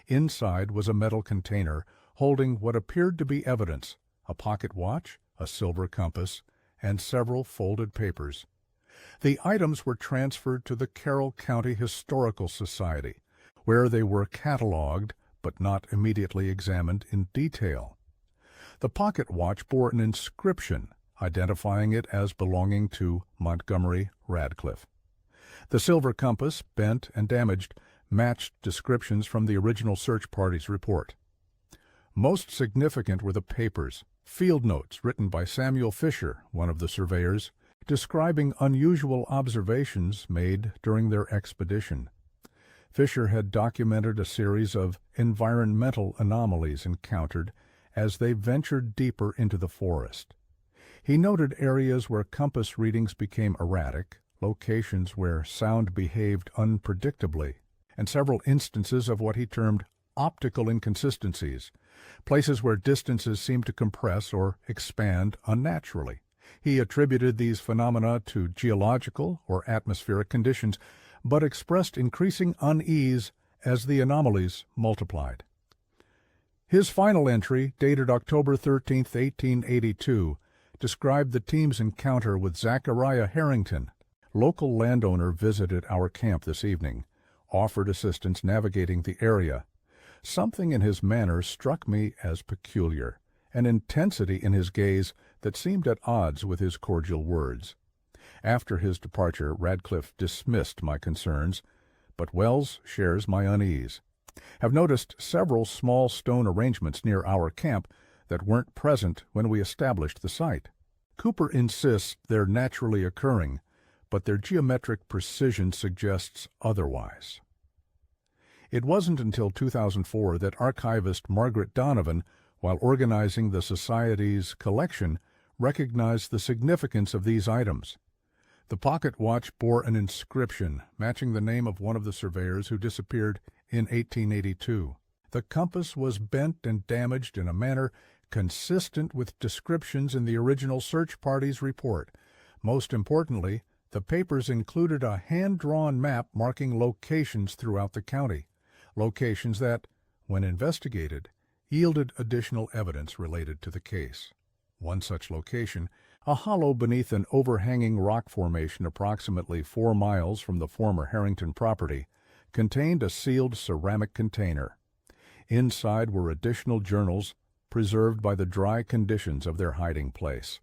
Inside was a metal container holding what appeared to be evidence: a pocket watch, a silver compass, and several folded papers. The items were transferred to the Carroll County Historical Society, where they were cataloged but not immediately examined in detail. The pocket watch bore an inscription identifying it as belonging to Montgomery Radcliffe. The silver compass, bent and damaged, matched descriptions from the original search party's report. Most significant were the papers, field notes written by Samuel Fisher, one of the surveyors, describing unusual observations made during their expedition. Fisher had documented a series of environmental anomalies encountered as they ventured deeper into the forest. He noted areas where compass readings became erratic, locations where sound behaved unpredictably, and several instances of what he termed optical inconsistencies, places where distances seemed to compress or expand unnaturally. He attributed these phenomena to geological or atmospheric conditions, but expressed increasing unease as the anomalies multiplied. His final entry, dated October 13, 1882, described the team's encounter with Zachariah Harrington. Local landowner visited our camp this evening, offered assistance navigating the area. Something in his manner struck me as peculiar, an intensity in his gaze that seemed at odds with his cordial words. After his departure, Radcliffe dismissed my concerns, but Wells shares my unease. Have noticed several small stone arrangements near our camp that weren't present when we established the site. Cooper insists they're naturally occurring, but their geometric precision suggests otherwise. It wasn't until 2004 that archivist Margaret Donovan, while organizing the Society's collection, recognized the significance of these items. The pocket watch bore an inscription matching the name of one of the surveyors who disappeared in 1882. The compass was bent and damaged in a manner consistent with descriptions in the original search party's report. Most importantly, the papers included a hand-drawn map marking locations throughout the county, locations that, when investigated, yielded additional evidence related to the case. One such location, a hollow beneath an overhanging rock formation approximately 4 miles from the former Harrington property, contained a sealed ceramic container. Inside were additional journals preserved by the dry conditions of their hiding place.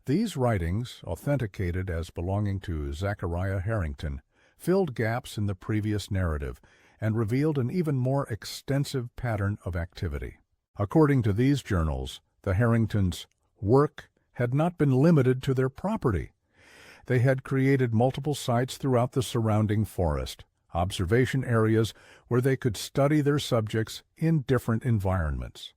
These writings, authenticated as belonging to Zachariah Harrington, filled gaps in the previous narrative and revealed an even more extensive pattern of activity. According to these journals, the Harringtons' work had not been limited to their property. They had created multiple sites throughout the surrounding forest, observation areas where they could study their subjects in different environments.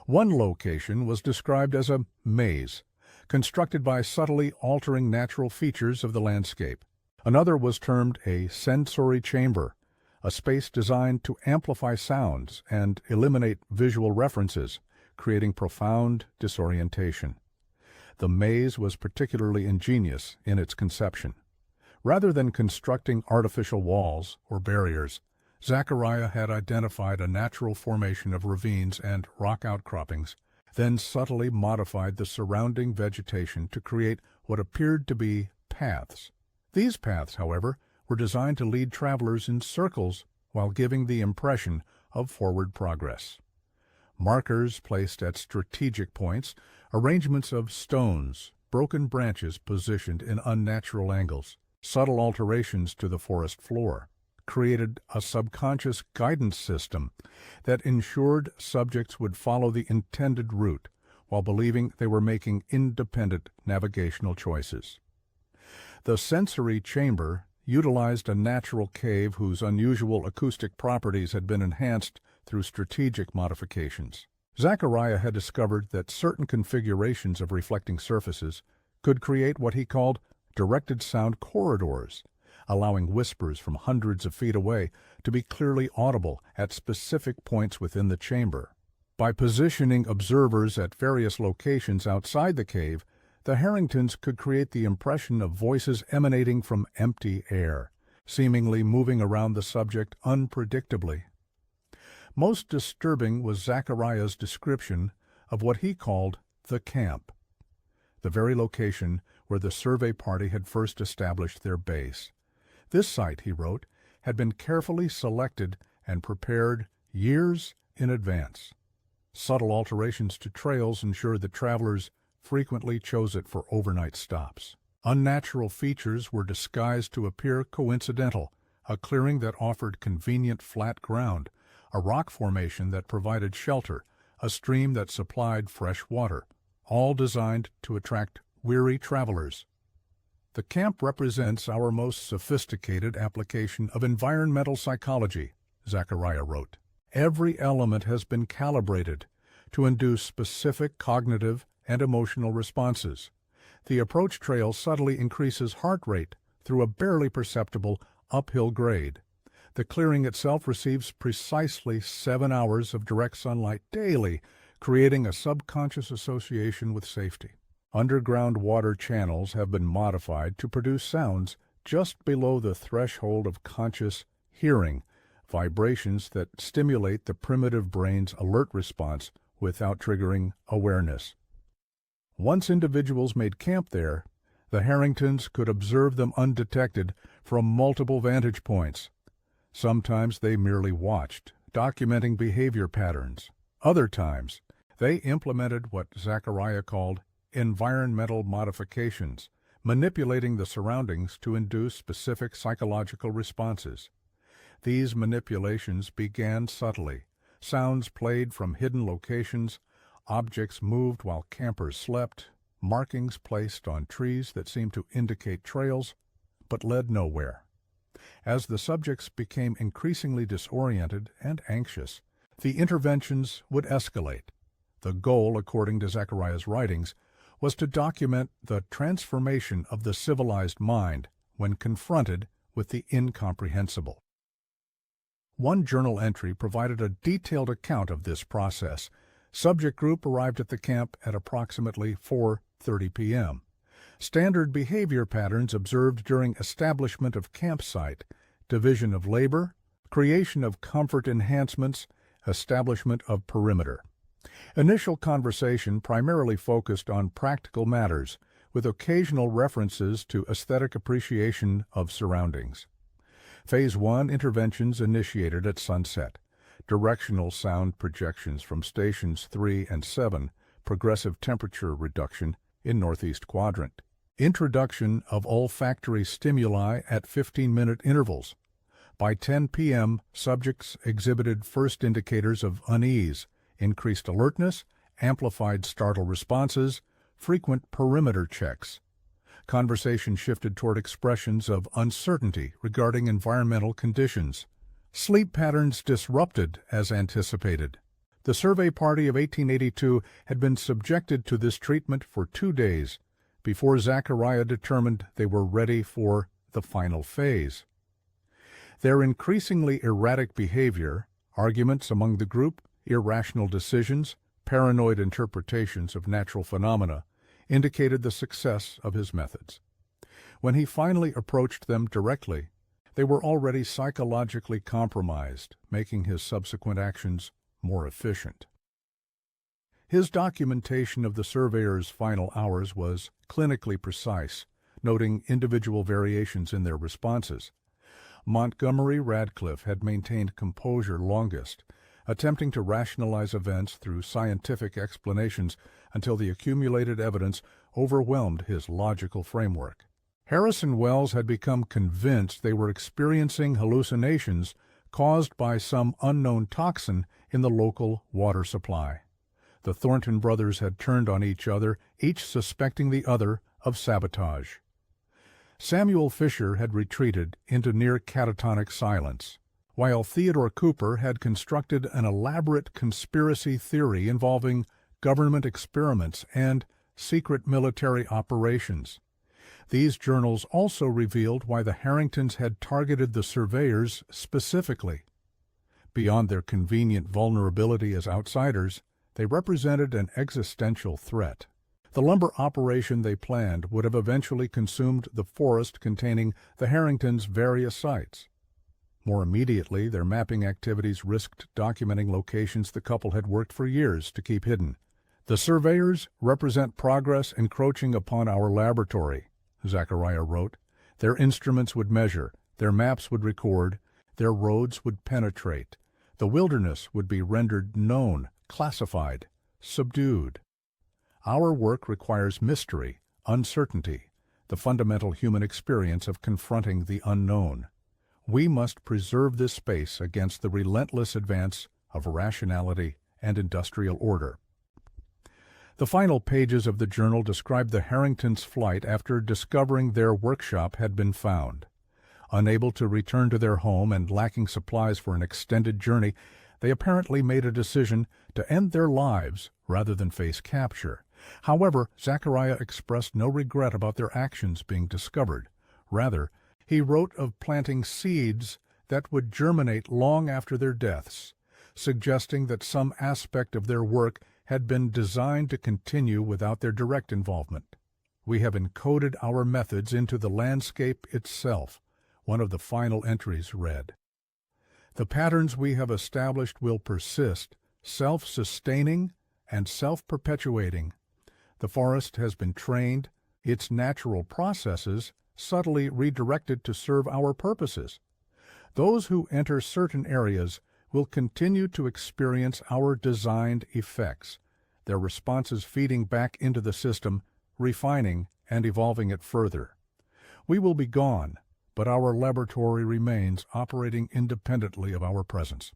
One location was described as a maze, constructed by subtly altering natural features of the landscape. Another was termed a sensory chamber, a space designed to amplify sounds and eliminate visual references, creating profound disorientation. The maze was particularly ingenious in its conception. Rather than constructing artificial walls or barriers, Zachariah had identified a natural formation of ravines and rock outcroppings, then subtly modified the surrounding vegetation to create what appeared to be paths. These paths, however, were designed to lead travelers in circles while giving the impression of forward progress. Markers placed at strategic points, arrangements of stones, broken branches positioned in unnatural angles, subtle alterations to the forest floor, created a subconscious guidance system that ensured subjects would follow the intended route while believing they were making independent navigational choices. The sensory chamber utilized a natural cave whose unusual acoustic properties had been enhanced through strategic modifications. Zachariah had discovered that certain configurations of reflecting surfaces could create what he called directed sound corridors, allowing whispers from hundreds of feet away to be clearly audible at specific points within the chamber. By positioning observers at various locations outside the cave, the Harringtons could create the impression of voices emanating from empty air, seemingly moving around the subject unpredictably. Most disturbing was Zachariah's description of what he called the camp, the very location where the survey party had first established their base. This site, he wrote, had been carefully selected and prepared years in advance. Subtle alterations to trails ensured that travelers frequently chose it for overnight stops. Unnatural features were disguised to appear coincidental, a clearing that offered convenient flat ground, a rock formation that provided shelter, a stream that supplied fresh water, all designed to attract weary travelers. The camp represents our most sophisticated application of environmental psychology, Zachariah wrote. Every element has been calibrated to induce specific cognitive and emotional responses. The approach trail subtly increases heart rate through a barely perceptible uphill grade. The clearing itself receives precisely 7 hours of direct sunlight daily, creating a subconscious association with safety. Underground water channels have been modified to produce sounds just below the threshold of conscious hearing, vibrations that stimulate the primitive brain's alert response without triggering awareness. Once individuals made camp there, the Harringtons could observe them undetected from multiple vantage points. Sometimes they merely watched, documenting behavior patterns. Other times, they implemented what Zachariah called environmental modifications, manipulating the surroundings to induce specific psychological responses. These manipulations began subtly. Sounds played from hidden locations, objects moved while campers slept, markings placed on trees that seemed to indicate trails, but led nowhere. As the subjects became increasingly disoriented and anxious, the interventions would escalate. The goal, according to Zachariah's writings, was to document the transformation of the civilized mind when confronted with the incomprehensible. One journal entry provided a detailed account of this process. Subject group arrived at the camp at approximately 4:30 p.m. Standard behavior patterns observed during establishment of campsite, division of labor, creation of comfort enhancements, establishment of perimeter. Initial conversation primarily focused on practical matters, with occasional references to aesthetic appreciation of surroundings. Phase 1 interventions initiated at sunset. Directional sound projections from stations 3 and 7, progressive temperature reduction in northeast quadrant. Introduction of olfactory stimuli at 15-minute intervals. By 10 p.m., subjects exhibited first indicators of unease, increased alertness, amplified startle responses, frequent perimeter checks. Conversation shifted toward expressions of uncertainty regarding environmental conditions. Sleep patterns disrupted as anticipated. The survey party of 1882 had been subjected to this treatment for 2 days before Zachariah determined they were ready for the final phase. Their increasingly erratic behavior, arguments among the group, irrational decisions, paranoid interpretations of natural phenomena, indicated the success of his methods. When he finally approached them directly, they were already psychologically compromised, making his subsequent actions more efficient. His documentation of the surveyor's final hours was clinically precise, noting individual variations in their responses. Montgomery Radcliffe had maintained composure longest, attempting to rationalize events through scientific explanations until the accumulated evidence overwhelmed his logical framework. Harrison Wells had become convinced they were experiencing hallucinations caused by some unknown toxin in the local water supply. The Thornton brothers had turned on each other, each suspecting the other of sabotage. Samuel Fisher had retreated into near catatonic silence, while Theodore Cooper had constructed an elaborate conspiracy theory involving government experiments and secret military operations. These journals also revealed why the Harringtons had targeted the surveyors specifically. Beyond their convenient vulnerability as outsiders, they represented an existential threat. The lumber operation they planned would have eventually consumed the forest containing the Harringtons' various sites. More immediately, their mapping activities risked documenting locations the couple had worked for years to keep hidden. "The surveyors represent progress encroaching upon our laboratory," Zachariah wrote. "Their instruments would measure, their maps would record, their roads would penetrate. The wilderness would be rendered known, classified, subdued. Our work requires mystery, uncertainty, the fundamental human experience of confronting the unknown. We must preserve this space against the relentless advance of rationality and industrial order." The final pages of the journal describe the Harringtons' flight after discovering their workshop had been found. Unable to return to their home and lacking supplies for an extended journey, they apparently made a decision to end their lives rather than face capture. However, Zachariah expressed no regret about their actions being discovered. Rather, he wrote of planting seeds that would germinate long after their deaths, suggesting that some aspect of their work had been designed to continue without their direct involvement. "We have encoded our methods into the landscape itself," one of the final entries read. "The patterns we have established will persist, self-sustaining and self-perpetuating. The forest has been trained, its natural processes subtly redirected to serve our purposes. Those who enter certain areas will continue to experience our designed effects, their responses feeding back into the system, refining and evolving it further. We will be gone, but our laboratory remains operating independently of our presence."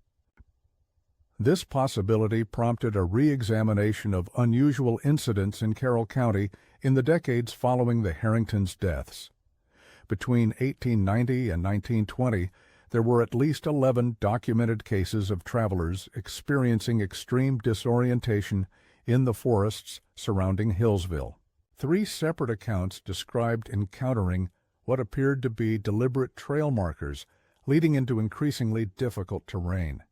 This possibility prompted a re-examination of unusual incidents in Carroll County in the decades following the Harringtons' deaths. Between 1890 and 1920, there were at least 11 documented cases of travelers experiencing extreme disorientation in the forests surrounding Hillsville. 3 separate accounts described encountering what appeared to be deliberate trail markers leading into increasingly difficult terrain.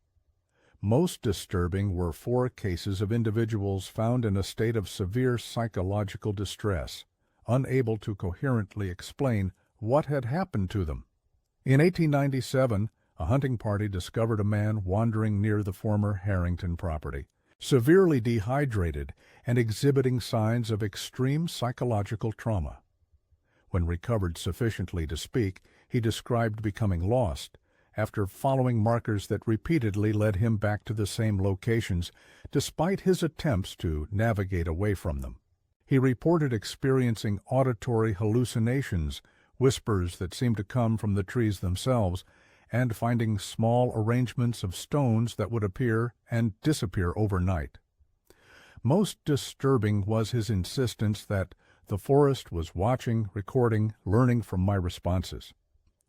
Most disturbing were 4 cases of individuals found in a state of severe psychological distress, unable to coherently explain what had happened to them. In 1897, a hunting party discovered a man wandering near the former Harrington property, severely dehydrated and exhibiting signs of extreme psychological trauma. When recovered sufficiently to speak, he described becoming lost, after following markers that repeatedly led him back to the same locations, despite his attempts to navigate away from them. He reported experiencing auditory hallucinations, whispers that seemed to come from the trees themselves, and finding small arrangements of stones that would appear and disappear overnight. Most disturbing was his insistence that the forest was watching, recording, learning from my responses.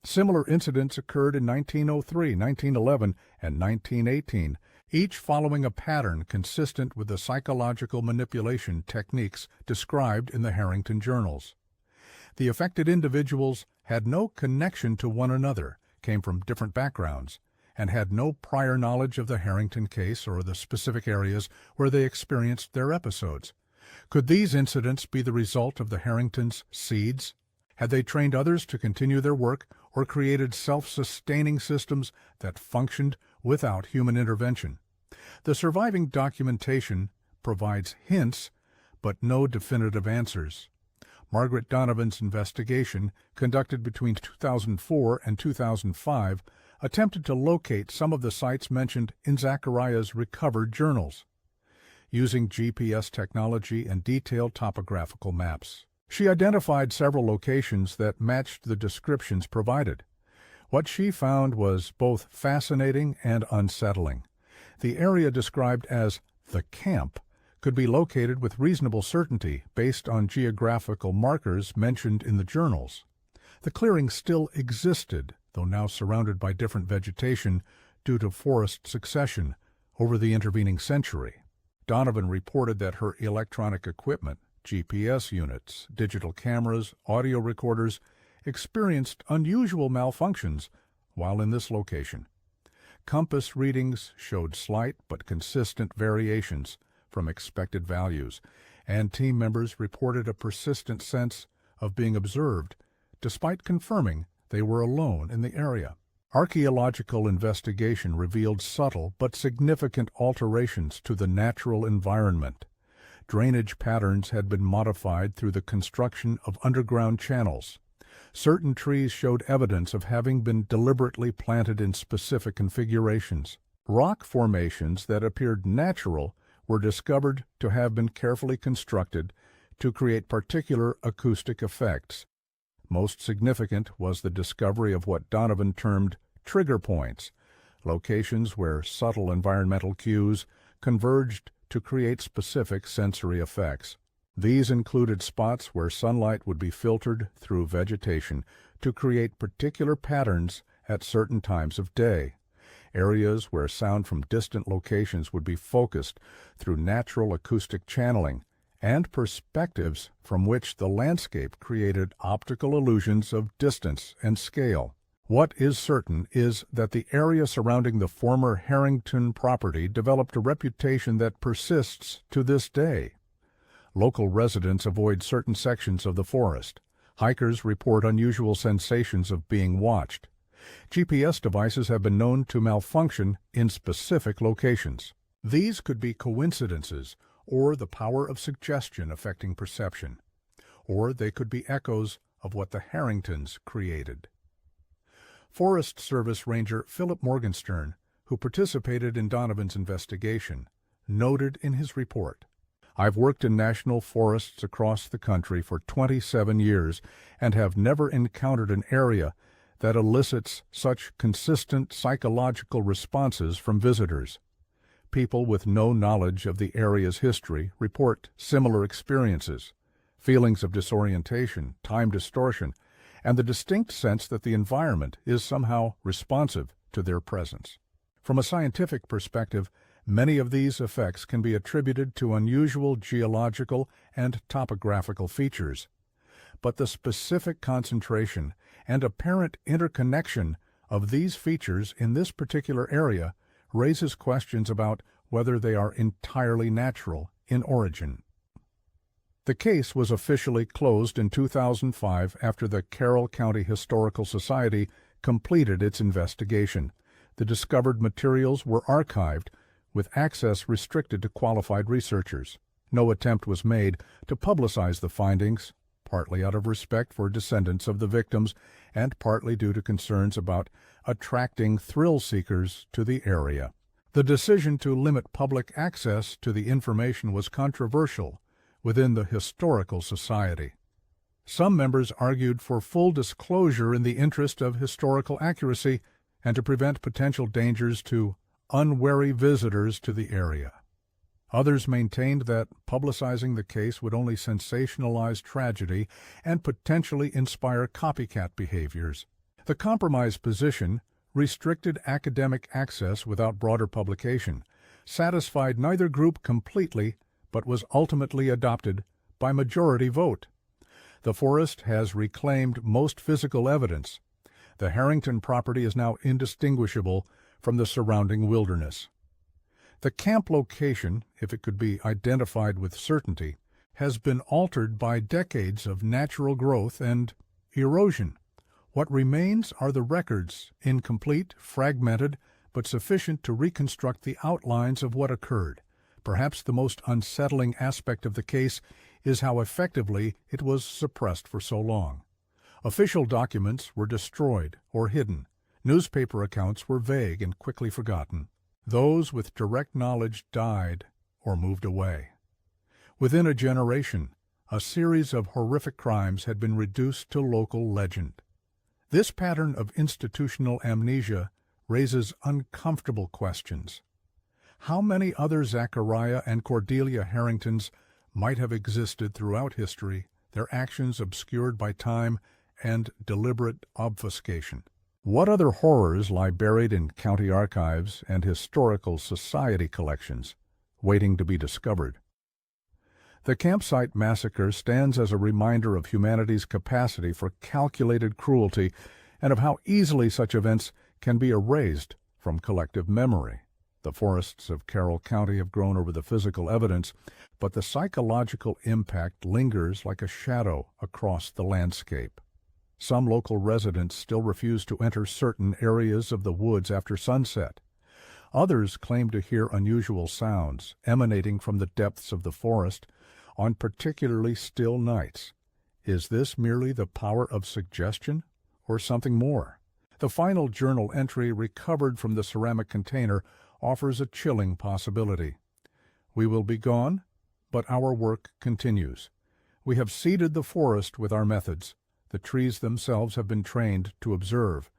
Similar incidents occurred in 1903, 1911, and 1918, each following a pattern consistent with the psychological manipulation techniques described in the Harrington journals. The affected individuals had no connection to one another, came from different backgrounds, and had no prior knowledge of the Harrington case or the specific areas where they experienced their episodes. Could these incidents be the result of the Harringtons' seeds? Had they trained others to continue their work or created self-sustaining systems that functioned without human intervention? The surviving documentation provides hints, but no definitive answers. Margaret Donovan's investigation, conducted between 2004 and 2005, attempted to locate some of the sites mentioned in Zachariah's recovered journals, using GPS technology and detailed topographical maps. She identified several locations that matched the descriptions provided. What she found was both fascinating and unsettling. The area described as the camp could be located with reasonable certainty based on geographical markers mentioned in the journals. The clearing still existed, though now surrounded by different vegetation due to forest succession over the intervening century. Donovan reported that her electronic equipment, GPS units, digital cameras, audio recorders, experienced unusual malfunctions while in this location. Compass readings showed slight but consistent variations from expected values, and team members reported a persistent sense of being observed, despite confirming they were alone in the area. Archaeological investigation revealed subtle but significant alterations to the natural environment. Drainage patterns had been modified through the construction of underground channels. Certain trees showed evidence of having been deliberately planted in specific configurations. Rock formations that appeared natural were discovered to have been carefully constructed to create particular acoustic effects. Most significant was the discovery of what Donovan termed trigger points, locations where subtle environmental cues converged to create specific sensory effects. These included spots where sunlight would be filtered through vegetation to create particular patterns at certain times of day, areas where sound from distant locations would be focused through natural acoustic channeling, and perspectives from which the landscape created optical illusions of distance and scale. What is certain is that the area surrounding the former Harrington property developed a reputation that persists to this day. Local residents avoid certain sections of the forest. Hikers report unusual sensations of being watched. GPS devices have been known to malfunction in specific locations. These could be coincidences or the power of suggestion affecting perception, or they could be echoes of what the Harringtons created. Forest Service Ranger Philip Morgenstern, who participated in Donovan's investigation, noted in his report, "I've worked in national forests across the country for 27 years and have never encountered an area that elicits such consistent psychological responses from visitors. People with no knowledge of the area's history report similar experiences, feelings of disorientation, time distortion, and the distinct sense that the environment is somehow responsive to their presence." From a scientific perspective, many of these effects can be attributed to unusual geological and topographical features. But the specific concentration and apparent interconnection of these features in this particular area raises questions about whether they are entirely natural in origin. The case was officially closed in 2005 after the Carroll County Historical Society completed its investigation. The discovered materials were archived, with access restricted to qualified researchers. No attempt was made to publicize the findings, partly out of respect for descendants of the victims and partly due to concerns about attracting thrill seekers to the area. The decision to limit public access to the information was controversial within the Historical Society. Some members argued for full disclosure in the interest of historical accuracy and to prevent potential dangers to unwary visitors to the area. Others maintained that publicizing the case would only sensationalize tragedy and potentially inspire copycat behaviors. The compromise position, restricted academic access without broader publication, satisfied neither group completely but was ultimately adopted by majority vote. The forest has reclaimed most physical evidence. The Harrington property is now indistinguishable from the surrounding wilderness. The camp location, if it could be identified with certainty, has been altered by decades of natural growth and erosion. What remains are the records, incomplete, fragmented, but sufficient to reconstruct the outlines of what occurred. Perhaps the most unsettling aspect of the case is how effectively it was suppressed for so long. Official documents were destroyed or hidden. Newspaper accounts were vague and quickly forgotten. Those with direct knowledge died or moved away. Within a generation, a series of horrific crimes had been reduced to local legend. This pattern of institutional amnesia raises uncomfortable questions. How many other Zachariah and Cordelia Harringtons might have existed throughout history, their actions obscured by time and deliberate obfuscation? What other horrors lie buried in county archives and historical society collections, waiting to be discovered? The campsite massacre stands as a reminder of humanity's capacity for calculated cruelty and of how easily such events can be erased from collective memory. The forests of Carroll County have grown over the physical evidence, but the psychological impact lingers like a shadow across the landscape. Some local residents still refuse to enter certain areas of the woods after sunset. Others claim to hear unusual sounds emanating from the depths of the forest on particularly still nights. Is this merely the power of suggestion or something more? The final journal entry recovered from the ceramic container offers a chilling possibility. We will be gone, but our work continues. We have seeded the forest with our methods. The trees themselves have been trained to observe.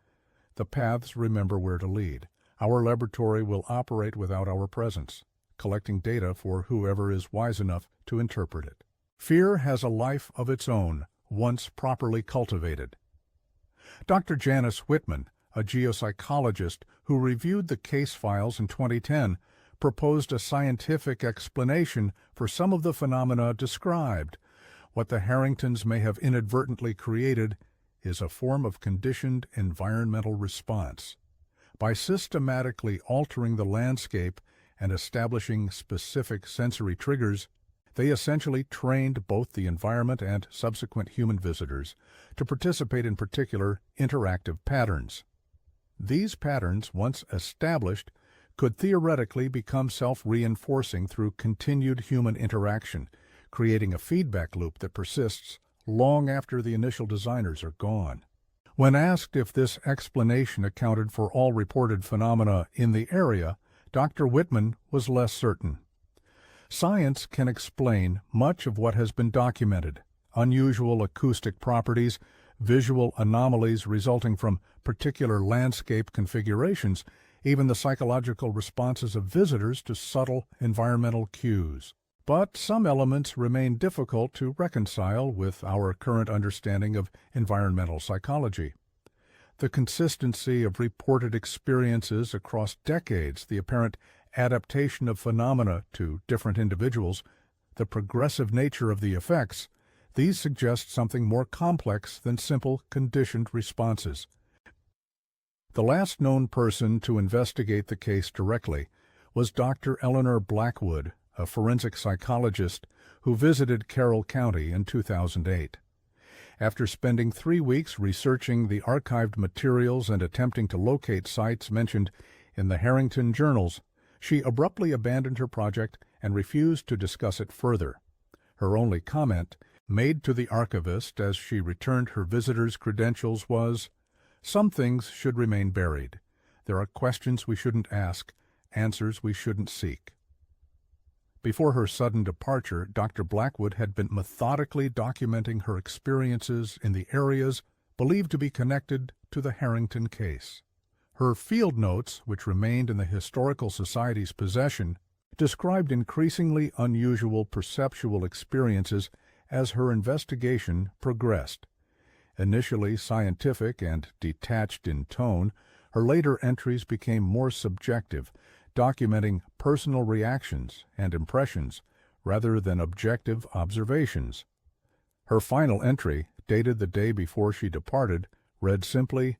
The paths remember where to lead. Our laboratory will operate without our presence, collecting data for whoever is wise enough to interpret it. Fear has a life of its own, once properly cultivated. Dr. Janice Whitman, a geopsychologist who reviewed the case files in 2010, proposed a scientific explanation for some of the phenomena described. What the Harringtons may have inadvertently created is a form of conditioned environmental response. By systematically altering the landscape and establishing specific sensory triggers, they essentially trained both the environment and subsequent human visitors to participate in particular interactive patterns. These patterns, once established, could theoretically become self-reinforcing through continued human interaction, creating a feedback loop that persists long after the initial designers are gone. When asked if this explanation accounted for all reported phenomena in the area, Dr. Whitman was less certain. Science can explain much of what has been documented: unusual acoustic properties, visual anomalies resulting from particular landscape configurations, even the psychological responses of visitors to subtle environmental cues. But some elements remain difficult to reconcile with our current understanding of environmental psychology. The consistency of reported experiences across decades, the apparent adaptation of phenomena to different individuals, the progressive nature of the effects, these suggest something more complex than simple conditioned responses. The last known person to investigate the case directly was Dr. Eleanor Blackwood, a forensic psychologist who visited Carroll County in 2008. After spending 3 weeks researching the archived materials and attempting to locate sites mentioned in the Harrington journals, she abruptly abandoned her project and refused to discuss it further. Her only comment, made to the archivist as she returned her visitor's credentials, was, "Some things should remain buried. There are questions we shouldn't ask, answers we shouldn't seek." Before her sudden departure, Dr. Blackwood had been methodically documenting her experiences in the areas believed to be connected to the Harrington case. Her field notes, which remained in the Historical Society's possession, described increasingly unusual perceptual experiences as her investigation progressed. Initially scientific and detached in tone, her later entries became more subjective, documenting personal reactions and impressions rather than objective observations. Her final entry, dated the day before she departed, read simply,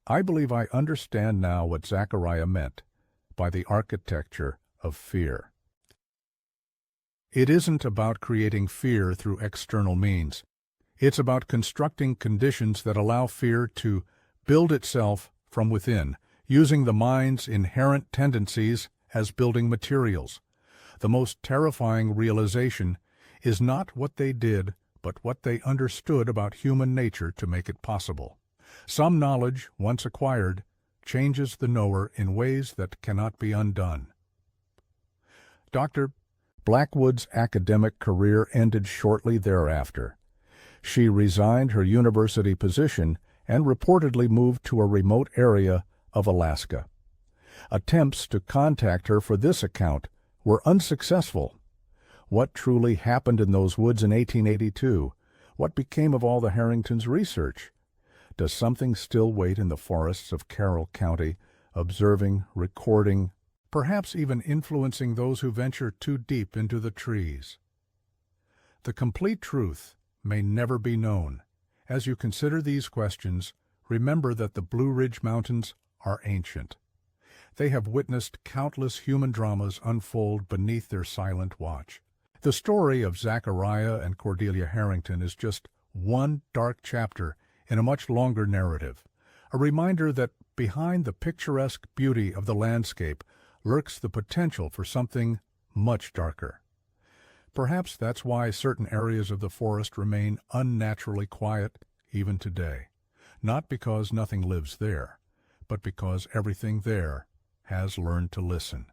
"I believe I understand now what Zachariah meant by the architecture of fear." It isn't about creating fear through external means. It's about constructing conditions that allow fear to build itself from within, using the mind's inherent tendencies as building materials. The most terrifying realization is not what they did, but what they understood about human nature to make it possible. Some knowledge, once acquired, changes the knower in ways that cannot be undone. Dr. Blackwood's academic career ended shortly thereafter. She resigned her university position and reportedly moved to a remote area of Alaska. Attempts to contact her for this account were unsuccessful. What truly happened in those woods in 1882? What became of all the Harrington's research? Does something still wait in the forests of Carroll County, observing, recording, perhaps even influencing those who venture too deep into the trees? The complete truth may never be known. As you consider these questions, remember that the Blue Ridge Mountains are ancient. They have witnessed countless human dramas unfold beneath their silent watch. The story of Zachariah and Cordelia Harrington is just one dark chapter in a much longer narrative, a reminder that behind the picturesque beauty of the landscape lurks the potential for something much darker. Perhaps that's why certain areas of the forest remain unnaturally quiet even today, not because nothing lives there, but because everything there has learned to listen.